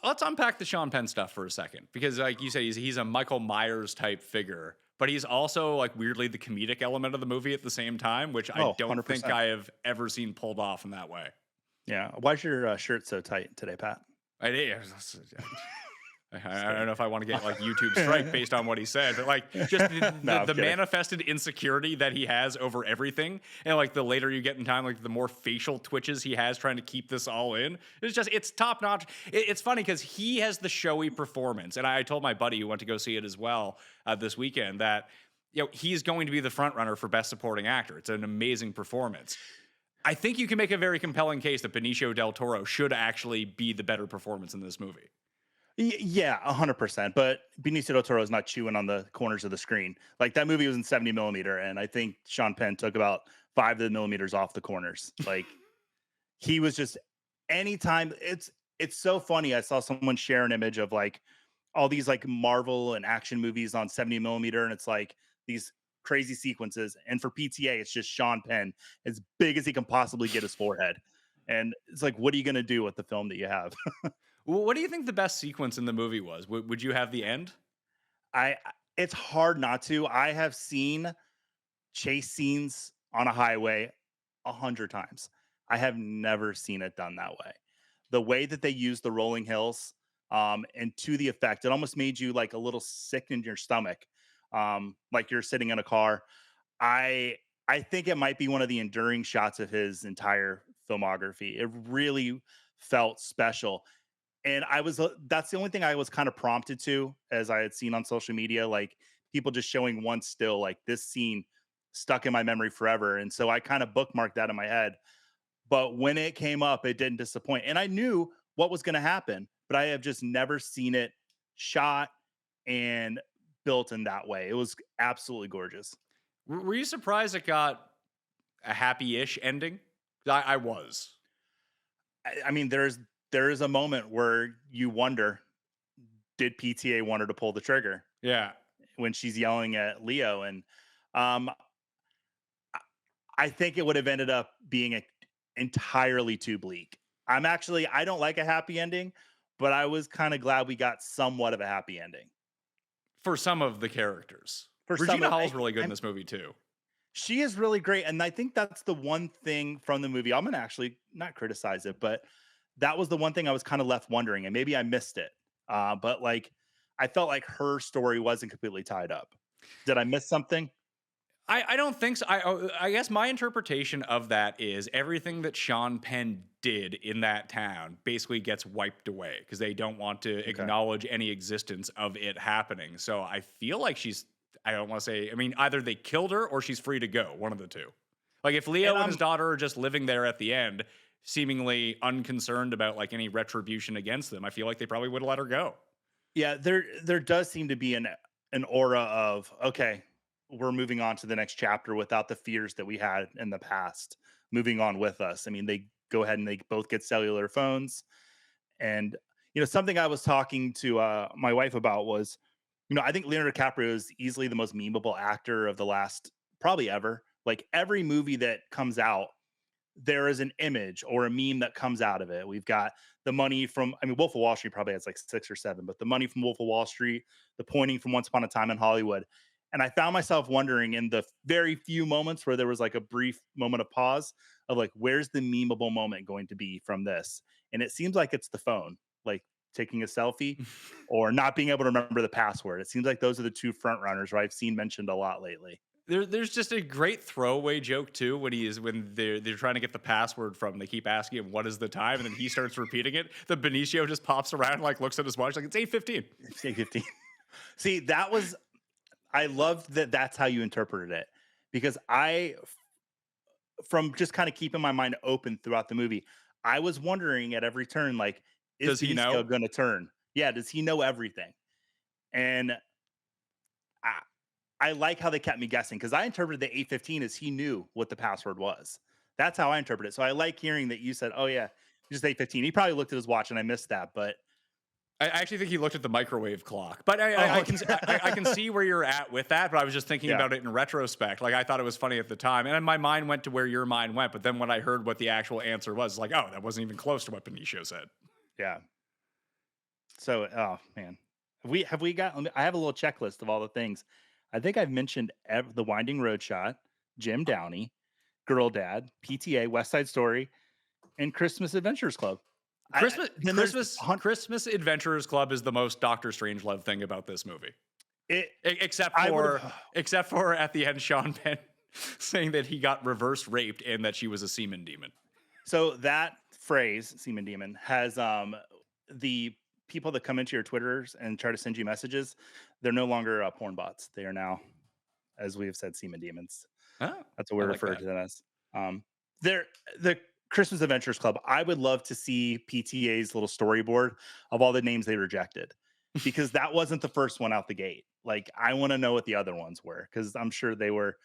Speaker 1: Let's unpack the Sean Penn stuff for a second, because like you say, he's a Michael Myers type figure, but he's also like weirdly the comedic element of the movie at the same time, which I
Speaker 6: Oh,
Speaker 1: don't think
Speaker 6: 100%.
Speaker 1: I have ever seen pulled off in that way.
Speaker 6: Yeah. Why's your shirt so tight today, Pat?
Speaker 1: I don't know if I want to get like YouTube strike based on what he said, but like just
Speaker 6: No, I'm
Speaker 1: the
Speaker 6: kidding.
Speaker 1: manifested insecurity that he has over everything. And like the later you get in time, like the more facial twitches he has trying to keep this all in. It's top notch. It's funny because he has the showy performance. And I told my buddy who went to go see it as well this weekend that, he's going to be the front runner for best supporting actor. It's an amazing performance. I think you can make a very compelling case that Benicio del Toro should actually be the better performance in this movie.
Speaker 6: Yeah, 100%. But Benicio del Toro is not chewing on the corners of the screen. Like that movie was in 70 millimeter, and I think Sean Penn took about 5 of the millimeters off the corners. Like he was just anytime. It's so funny. I saw someone share an image of like all these like Marvel and action movies on 70 millimeter, and it's like these crazy sequences. And for PTA, it's just Sean Penn as big as he can possibly get his forehead. And it's like, what are you going to do with the film that you have?
Speaker 1: Well, what do you think the best sequence in the movie was? Would you have the end?
Speaker 6: It's hard not to. I have seen chase scenes on a highway 100 times. I have never seen it done that way. The way that they use the rolling hills, and to the effect, it almost made you like a little sick in your stomach, like you're sitting in a car. I think it might be one of the enduring shots of his entire filmography. It really felt special. And that's the only thing I was kind of prompted to, as I had seen on social media, like people just showing one still, like this scene stuck in my memory forever. And so I kind of bookmarked that in my head. But when it came up, it didn't disappoint. And I knew what was going to happen, but I have just never seen it shot and built in that way. It was absolutely gorgeous.
Speaker 1: Were you surprised it got a happy-ish ending? I was.
Speaker 6: I mean, there is a moment where you wonder, did PTA want her to pull the trigger?
Speaker 1: Yeah.
Speaker 6: When she's yelling at Leo. And I think it would have ended up being entirely too bleak. I don't like a happy ending, but I was kind of glad we got somewhat of a happy ending.
Speaker 1: For some of the characters.
Speaker 6: For some
Speaker 1: Regina
Speaker 6: of-
Speaker 1: Hall's really good in this movie too.
Speaker 6: She is really great. And I think that's the one thing from the movie. I'm going to actually not criticize it, but that was the one thing I was kind of left wondering, and maybe I missed it. But like, I felt like her story wasn't completely tied up. Did I miss something?
Speaker 1: I don't think so. I guess my interpretation of that is everything that Sean Penn did in that town basically gets wiped away because they don't want to acknowledge any existence of it happening. So I feel like I don't want to say, I mean, either they killed her or she's free to go, one of the two. Like if Leo and his daughter are just living there at the end, seemingly unconcerned about like any retribution against them, I feel like they probably would have let her go.
Speaker 6: Yeah, there does seem to be an aura of, okay, we're moving on to the next chapter without the fears that we had in the past moving on with us. I mean, they go ahead and they both get cellular phones. And, something I was talking to my wife about was, I think Leonardo DiCaprio is easily the most memeable actor of the last probably ever. Like every movie that comes out, there is an image or a meme that comes out of it. We've got the money from, Wolf of Wall Street probably has like 6 or 7, but the money from Wolf of Wall Street, the pointing from Once Upon a Time in Hollywood. And I found myself wondering in the very few moments where there was like a brief moment of pause of like, where's the memeable moment going to be from this? And it seems like it's the phone, like taking a selfie or not being able to remember the password. It seems like those are the two front runners where I've seen mentioned a lot lately.
Speaker 1: There's just a great throwaway joke too when they're trying to get the password from. They keep asking him what is the time, and then he starts repeating it. The Benicio just pops around, like looks at his watch, like it's 8:15.
Speaker 6: It's 8:15. See, I loved that. That's how you interpreted it, because from just kind of keeping my mind open throughout the movie, I was wondering at every turn, like, is he going to turn? Yeah, does he know everything? And I like how they kept me guessing, because I interpreted the 8:15 as he knew what the password was. That's how I interpret it. So I like hearing that you said, oh yeah, just 8:15. He probably looked at his watch and I missed that, but
Speaker 1: I actually think he looked at the microwave clock, but I can see where you're at with that. But I was just thinking about it in retrospect. Like I thought it was funny at the time, and then my mind went to where your mind went. But then when I heard what the actual answer was, like, oh, that wasn't even close to what Benicio said.
Speaker 6: yeah. So, oh man, have we got? I have a little checklist of all the things. I think I've mentioned the Winding Road Shot, Jim Downey, Girl Dad, PTA, West Side Story, and Christmas Adventures Club.
Speaker 1: Christmas Adventurers Club is the most Doctor Strangelove thing about this movie. Except for at the end, Sean Penn saying that he got reverse raped and that she was a semen demon.
Speaker 6: So that phrase, semen demon, has the people that come into your Twitters and try to send you messages, they're no longer porn bots. They are now, as we have said, semen demons.
Speaker 1: Oh,
Speaker 6: that's what we're referred to them as. They're the Christmas Adventures Club. I would love to see PTA's little storyboard of all the names they rejected, because that wasn't the first one out the gate. Like, I want to know what the other ones were, because I'm sure they were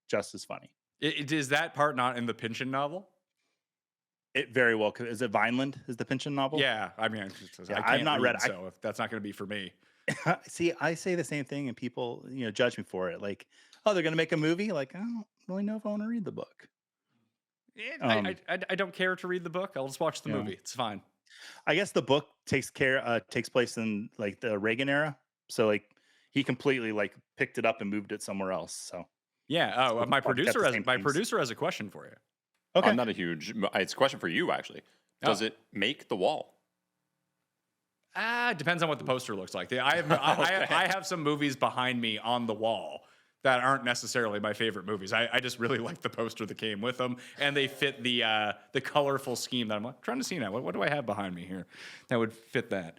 Speaker 6: just as funny.
Speaker 1: Is that part not in the Pynchon novel?
Speaker 6: It very well could. Is it Vineland? Is the Pynchon novel?
Speaker 1: Yeah, I mean,
Speaker 6: I've not read it,
Speaker 1: so if that's not going to be for me.
Speaker 6: See, I say the same thing, and people, judge me for it. Like, oh, they're going to make a movie. Like, I don't really know if I want to read the book.
Speaker 1: I don't care to read the book. I'll just watch the movie. It's fine.
Speaker 6: I guess the book takes place in like the Reagan era. So like he completely like picked it up and moved it somewhere else. So
Speaker 1: yeah. Oh, my producer has a question for you.
Speaker 6: Okay.
Speaker 7: I'm not a huge. It's a question for you actually. Does it make the wall?
Speaker 1: Depends on what the poster looks like. I have some movies behind me on the wall that aren't necessarily my favorite movies. I just really like the poster that came with them, and they fit the colorful scheme that I'm trying to see now. What do I have behind me here that would fit that?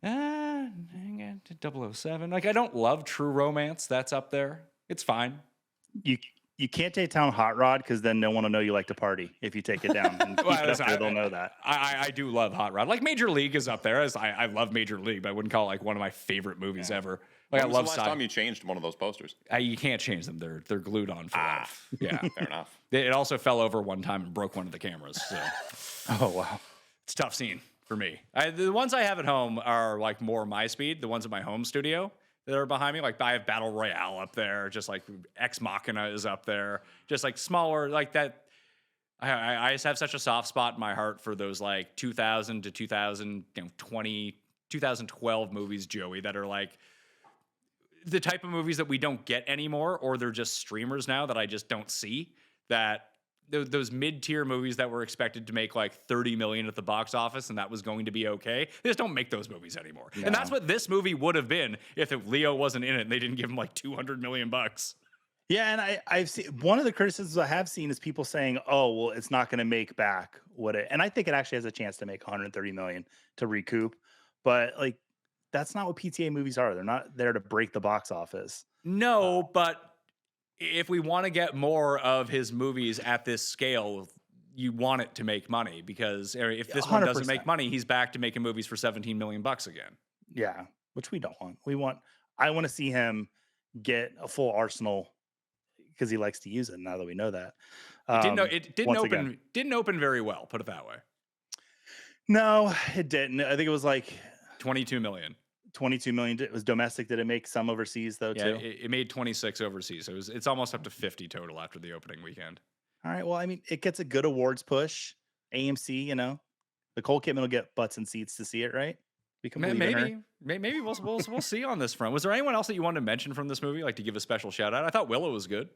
Speaker 1: 007. Like, I don't love True Romance. That's up there. It's fine.
Speaker 6: You can't take down Hot Rod, because then no one will know you like to party if you take it down. And they'll know that.
Speaker 1: I do love Hot Rod. Like, Major League is up there. I love Major League, but I wouldn't call it like one of my favorite movies ever. Like,
Speaker 7: when was the last time you changed one of those posters?
Speaker 1: You can't change them. They're glued on for life. Yeah,
Speaker 7: fair enough.
Speaker 1: It also fell over one time and broke one of the cameras. So.
Speaker 6: Oh wow,
Speaker 1: it's a tough scene for me. The ones I have at home are like more my speed. The ones at my home studio that are behind me, like I have Battle Royale up there, just like Ex Machina is up there, just like smaller like that. I just have such a soft spot in my heart for those like 2000 to 2020, 2012 movies, Joey, that are like the type of movies that we don't get anymore, or they're just streamers now that I just don't see. That those mid-tier movies that were expected to make like 30 million at the box office and that was going to be okay. They just don't make those movies anymore. No. And that's what this movie would have been if Leo wasn't in it and they didn't give him like 200 million bucks.
Speaker 6: Yeah, and I've seen one of the criticisms I have seen is people saying, "Oh, well, it's not going to make back what it." And I think it actually has a chance to make 130 million to recoup, but like that's not what PTA movies are. They're not there to break the box office.
Speaker 1: No, but if we want to get more of his movies at this scale, you want it to make money, because if this 100%. One doesn't make money, he's back to making movies for 17 million bucks again.
Speaker 6: Yeah, which we don't want. I want to see him get a full arsenal, because he likes to use it. Now that we know that,
Speaker 1: it didn't open very well. Put it that way.
Speaker 6: No, it didn't. I think it was like
Speaker 1: 22 million.
Speaker 6: 22 million. It was domestic. Did it make some overseas though too?
Speaker 1: It made 26 overseas. It's almost up to 50 total after the opening weekend.
Speaker 6: All right. Well, I mean, it gets a good awards push. AMC, Nicole Kidman will get butts and seats to see it, right?
Speaker 1: Maybe we'll see on this front. Was there anyone else that you wanted to mention from this movie, like to give a special shout out? I thought Willow was good.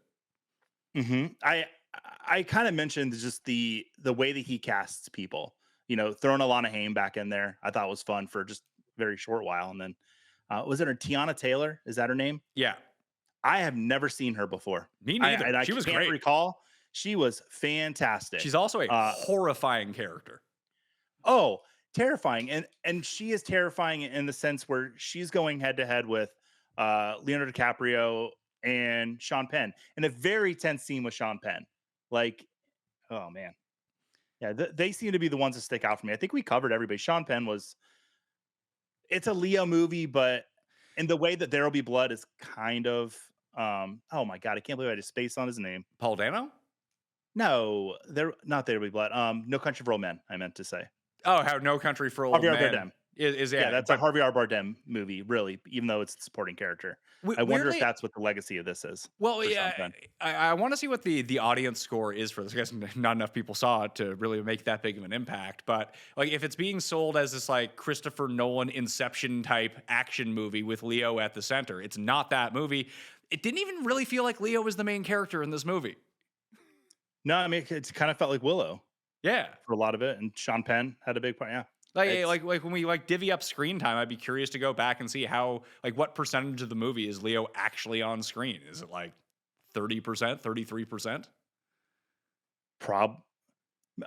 Speaker 6: Mm-hmm. I kind of mentioned just the way that he casts people. Throwing Alana Haim back in there, I thought was fun for just very short while. And then was it Tiana Taylor? Is that her name?
Speaker 1: Yeah.
Speaker 6: I have never seen her before.
Speaker 1: Me neither. She was great.
Speaker 6: Recall. She was fantastic.
Speaker 1: She's also a horrifying character.
Speaker 6: Oh, terrifying. And she is terrifying in the sense where she's going head to head with Leonardo DiCaprio and Sean Penn in a very tense scene with Sean Penn. Like, oh man. Yeah, they seem to be the ones that stick out for me. I think we covered everybody. Sean Penn it's a Leo movie, but in the way that There'll Be Blood is kind of, oh my God, I can't believe I just spaced on his name.
Speaker 1: Paul Dano?
Speaker 6: No, they're not There Will Be Blood. No Country for Old Men, I meant to say.
Speaker 1: Oh, how No Country for Old
Speaker 6: Javier
Speaker 1: Men
Speaker 6: Bardem.
Speaker 1: is
Speaker 6: Yeah, that's
Speaker 1: but
Speaker 6: a Javier Bardem movie, really, even though it's a supporting character. I wonder
Speaker 1: weirdly,
Speaker 6: if that's what the legacy of this is.
Speaker 1: well,
Speaker 6: for
Speaker 1: yeah,
Speaker 6: Sean Penn.
Speaker 1: I want to see what the audience score is for this. I guess not enough people saw it to really make that big of an impact. But like, if it's being sold as this like Christopher Nolan Inception type action movie with Leo at the center, it's not that movie. It didn't even really feel like Leo was the main character in this movie.
Speaker 6: No, I mean, it kind of felt like Willow
Speaker 1: Yeah.
Speaker 6: for a lot of it, and Sean Penn had a big part. Yeah,
Speaker 1: Like when we like divvy up screen time, I'd be curious to go back and see how like what percentage of the movie is Leo actually on screen? Is it like 30%, 33%?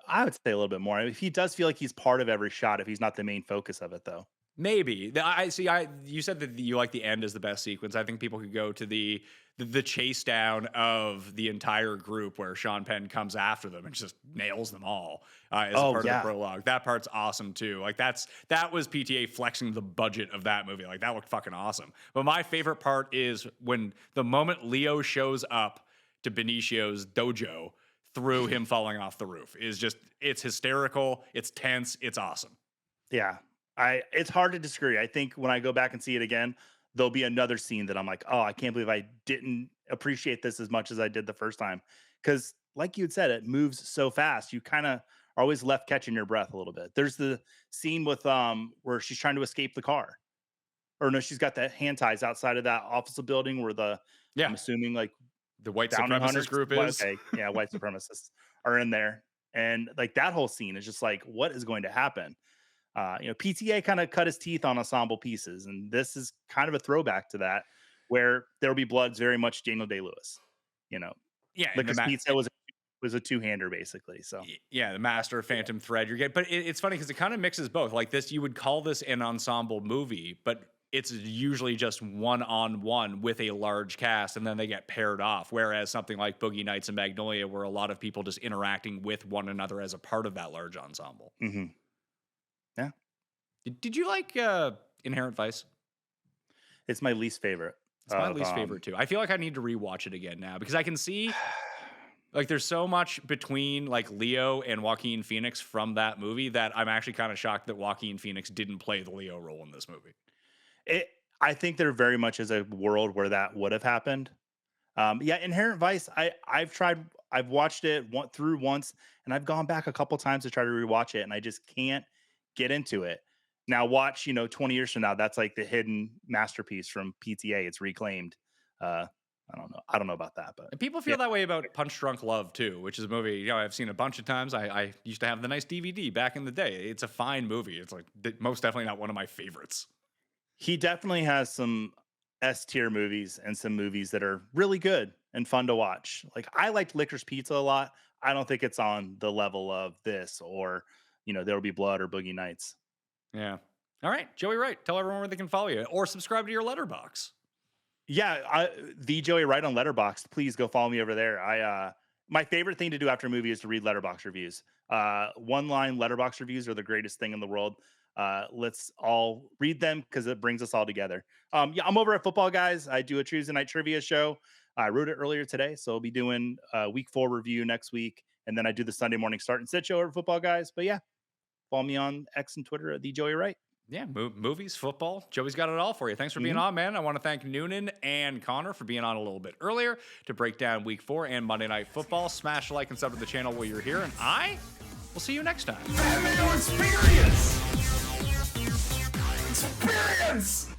Speaker 6: I would say a little bit more. I mean, he does feel like he's part of every shot if he's not the main focus of it, though.
Speaker 1: Maybe. You said that you like the end as the best sequence. I think people could go to the chase down of the entire group where Sean Penn comes after them and just nails them all as a part of the prologue. That part's awesome too. Like that was PTA flexing the budget of that movie. Like that looked fucking awesome. But my favorite part is when the moment Leo shows up to Benicio's dojo through him falling off the roof is just, it's hysterical. It's tense. It's awesome.
Speaker 6: Yeah. It's hard to disagree. I think when I go back and see it again, there'll be another scene that I'm like, oh, I can't believe I didn't appreciate this as much as I did the first time. Because like you had said, it moves so fast. You kind of are always left catching your breath a little bit. There's the scene with where she's trying to escape the car. Or no, she's got the hand ties outside of that office building where I'm assuming like
Speaker 1: the white
Speaker 6: bounty
Speaker 1: supremacist
Speaker 6: hunters
Speaker 1: group is.
Speaker 6: Okay, yeah, white supremacists are in there. And like that whole scene is just like, what is going to happen? PTA kind of cut his teeth on ensemble pieces, and this is kind of a throwback to that, where There Will Be Blood's very much Daniel Day-Lewis.
Speaker 1: Yeah,
Speaker 6: Licorice Pizza was a two-hander basically. So
Speaker 1: yeah, the master of Phantom Thread. You're getting, but it's funny because it kind of mixes both. Like this, you would call this an ensemble movie, but it's usually just one-on-one with a large cast, and then they get paired off. Whereas something like Boogie Nights and Magnolia, where a lot of people just interacting with one another as a part of that large ensemble.
Speaker 6: Mm-hmm. Yeah.
Speaker 1: Did you like Inherent Vice?
Speaker 6: It's my least favorite.
Speaker 1: It's my least favorite too. I feel like I need to rewatch it again now because I can see like there's so much between like Leo and Joaquin Phoenix from that movie that I'm actually kind of shocked that Joaquin Phoenix didn't play the Leo role in this movie.
Speaker 6: I think there very much is a world where that would have happened. Inherent Vice. I've watched it through once, and I've gone back a couple times to try to rewatch it, and I just can't get into it. Now watch, 20 years from now, that's like the hidden masterpiece from PTA. It's reclaimed. I don't know about that, but
Speaker 1: and people feel that way about Punch Drunk Love too, which is a movie I've seen a bunch of times. I used to have the nice DVD back in the day. It's a fine movie. It's like most definitely not one of my favorites.
Speaker 6: He definitely has some S tier movies and some movies that are really good and fun to watch. Like I liked Licorice Pizza a lot. I don't think it's on the level of this or There Will Be Blood or Boogie Nights.
Speaker 1: Yeah. All right, Joey Wright. Tell everyone where they can follow you or subscribe to your Letterboxd.
Speaker 6: Yeah, the Joey Wright on Letterboxd. Please go follow me over there. My favorite thing to do after a movie is to read Letterboxd reviews. One-line Letterboxd reviews are the greatest thing in the world. Let's all read them because it brings us all together. I'm over at Football Guys. I do a Tuesday night trivia show. I wrote it earlier today, so I'll be doing a week 4 review next week, and then I do the Sunday morning start and sit show over at Football Guys. But yeah, follow me on X and Twitter at the Joey Wright.
Speaker 1: Yeah, movies, football. Joey's got it all for you. Thanks for being on, man. I want to thank Noonan and Conner for being on a little bit earlier to break down week 4 and Monday Night Football. Smash a like and sub to the channel while you're here, and I will see you next time.
Speaker 3: Mayo experience! Experience!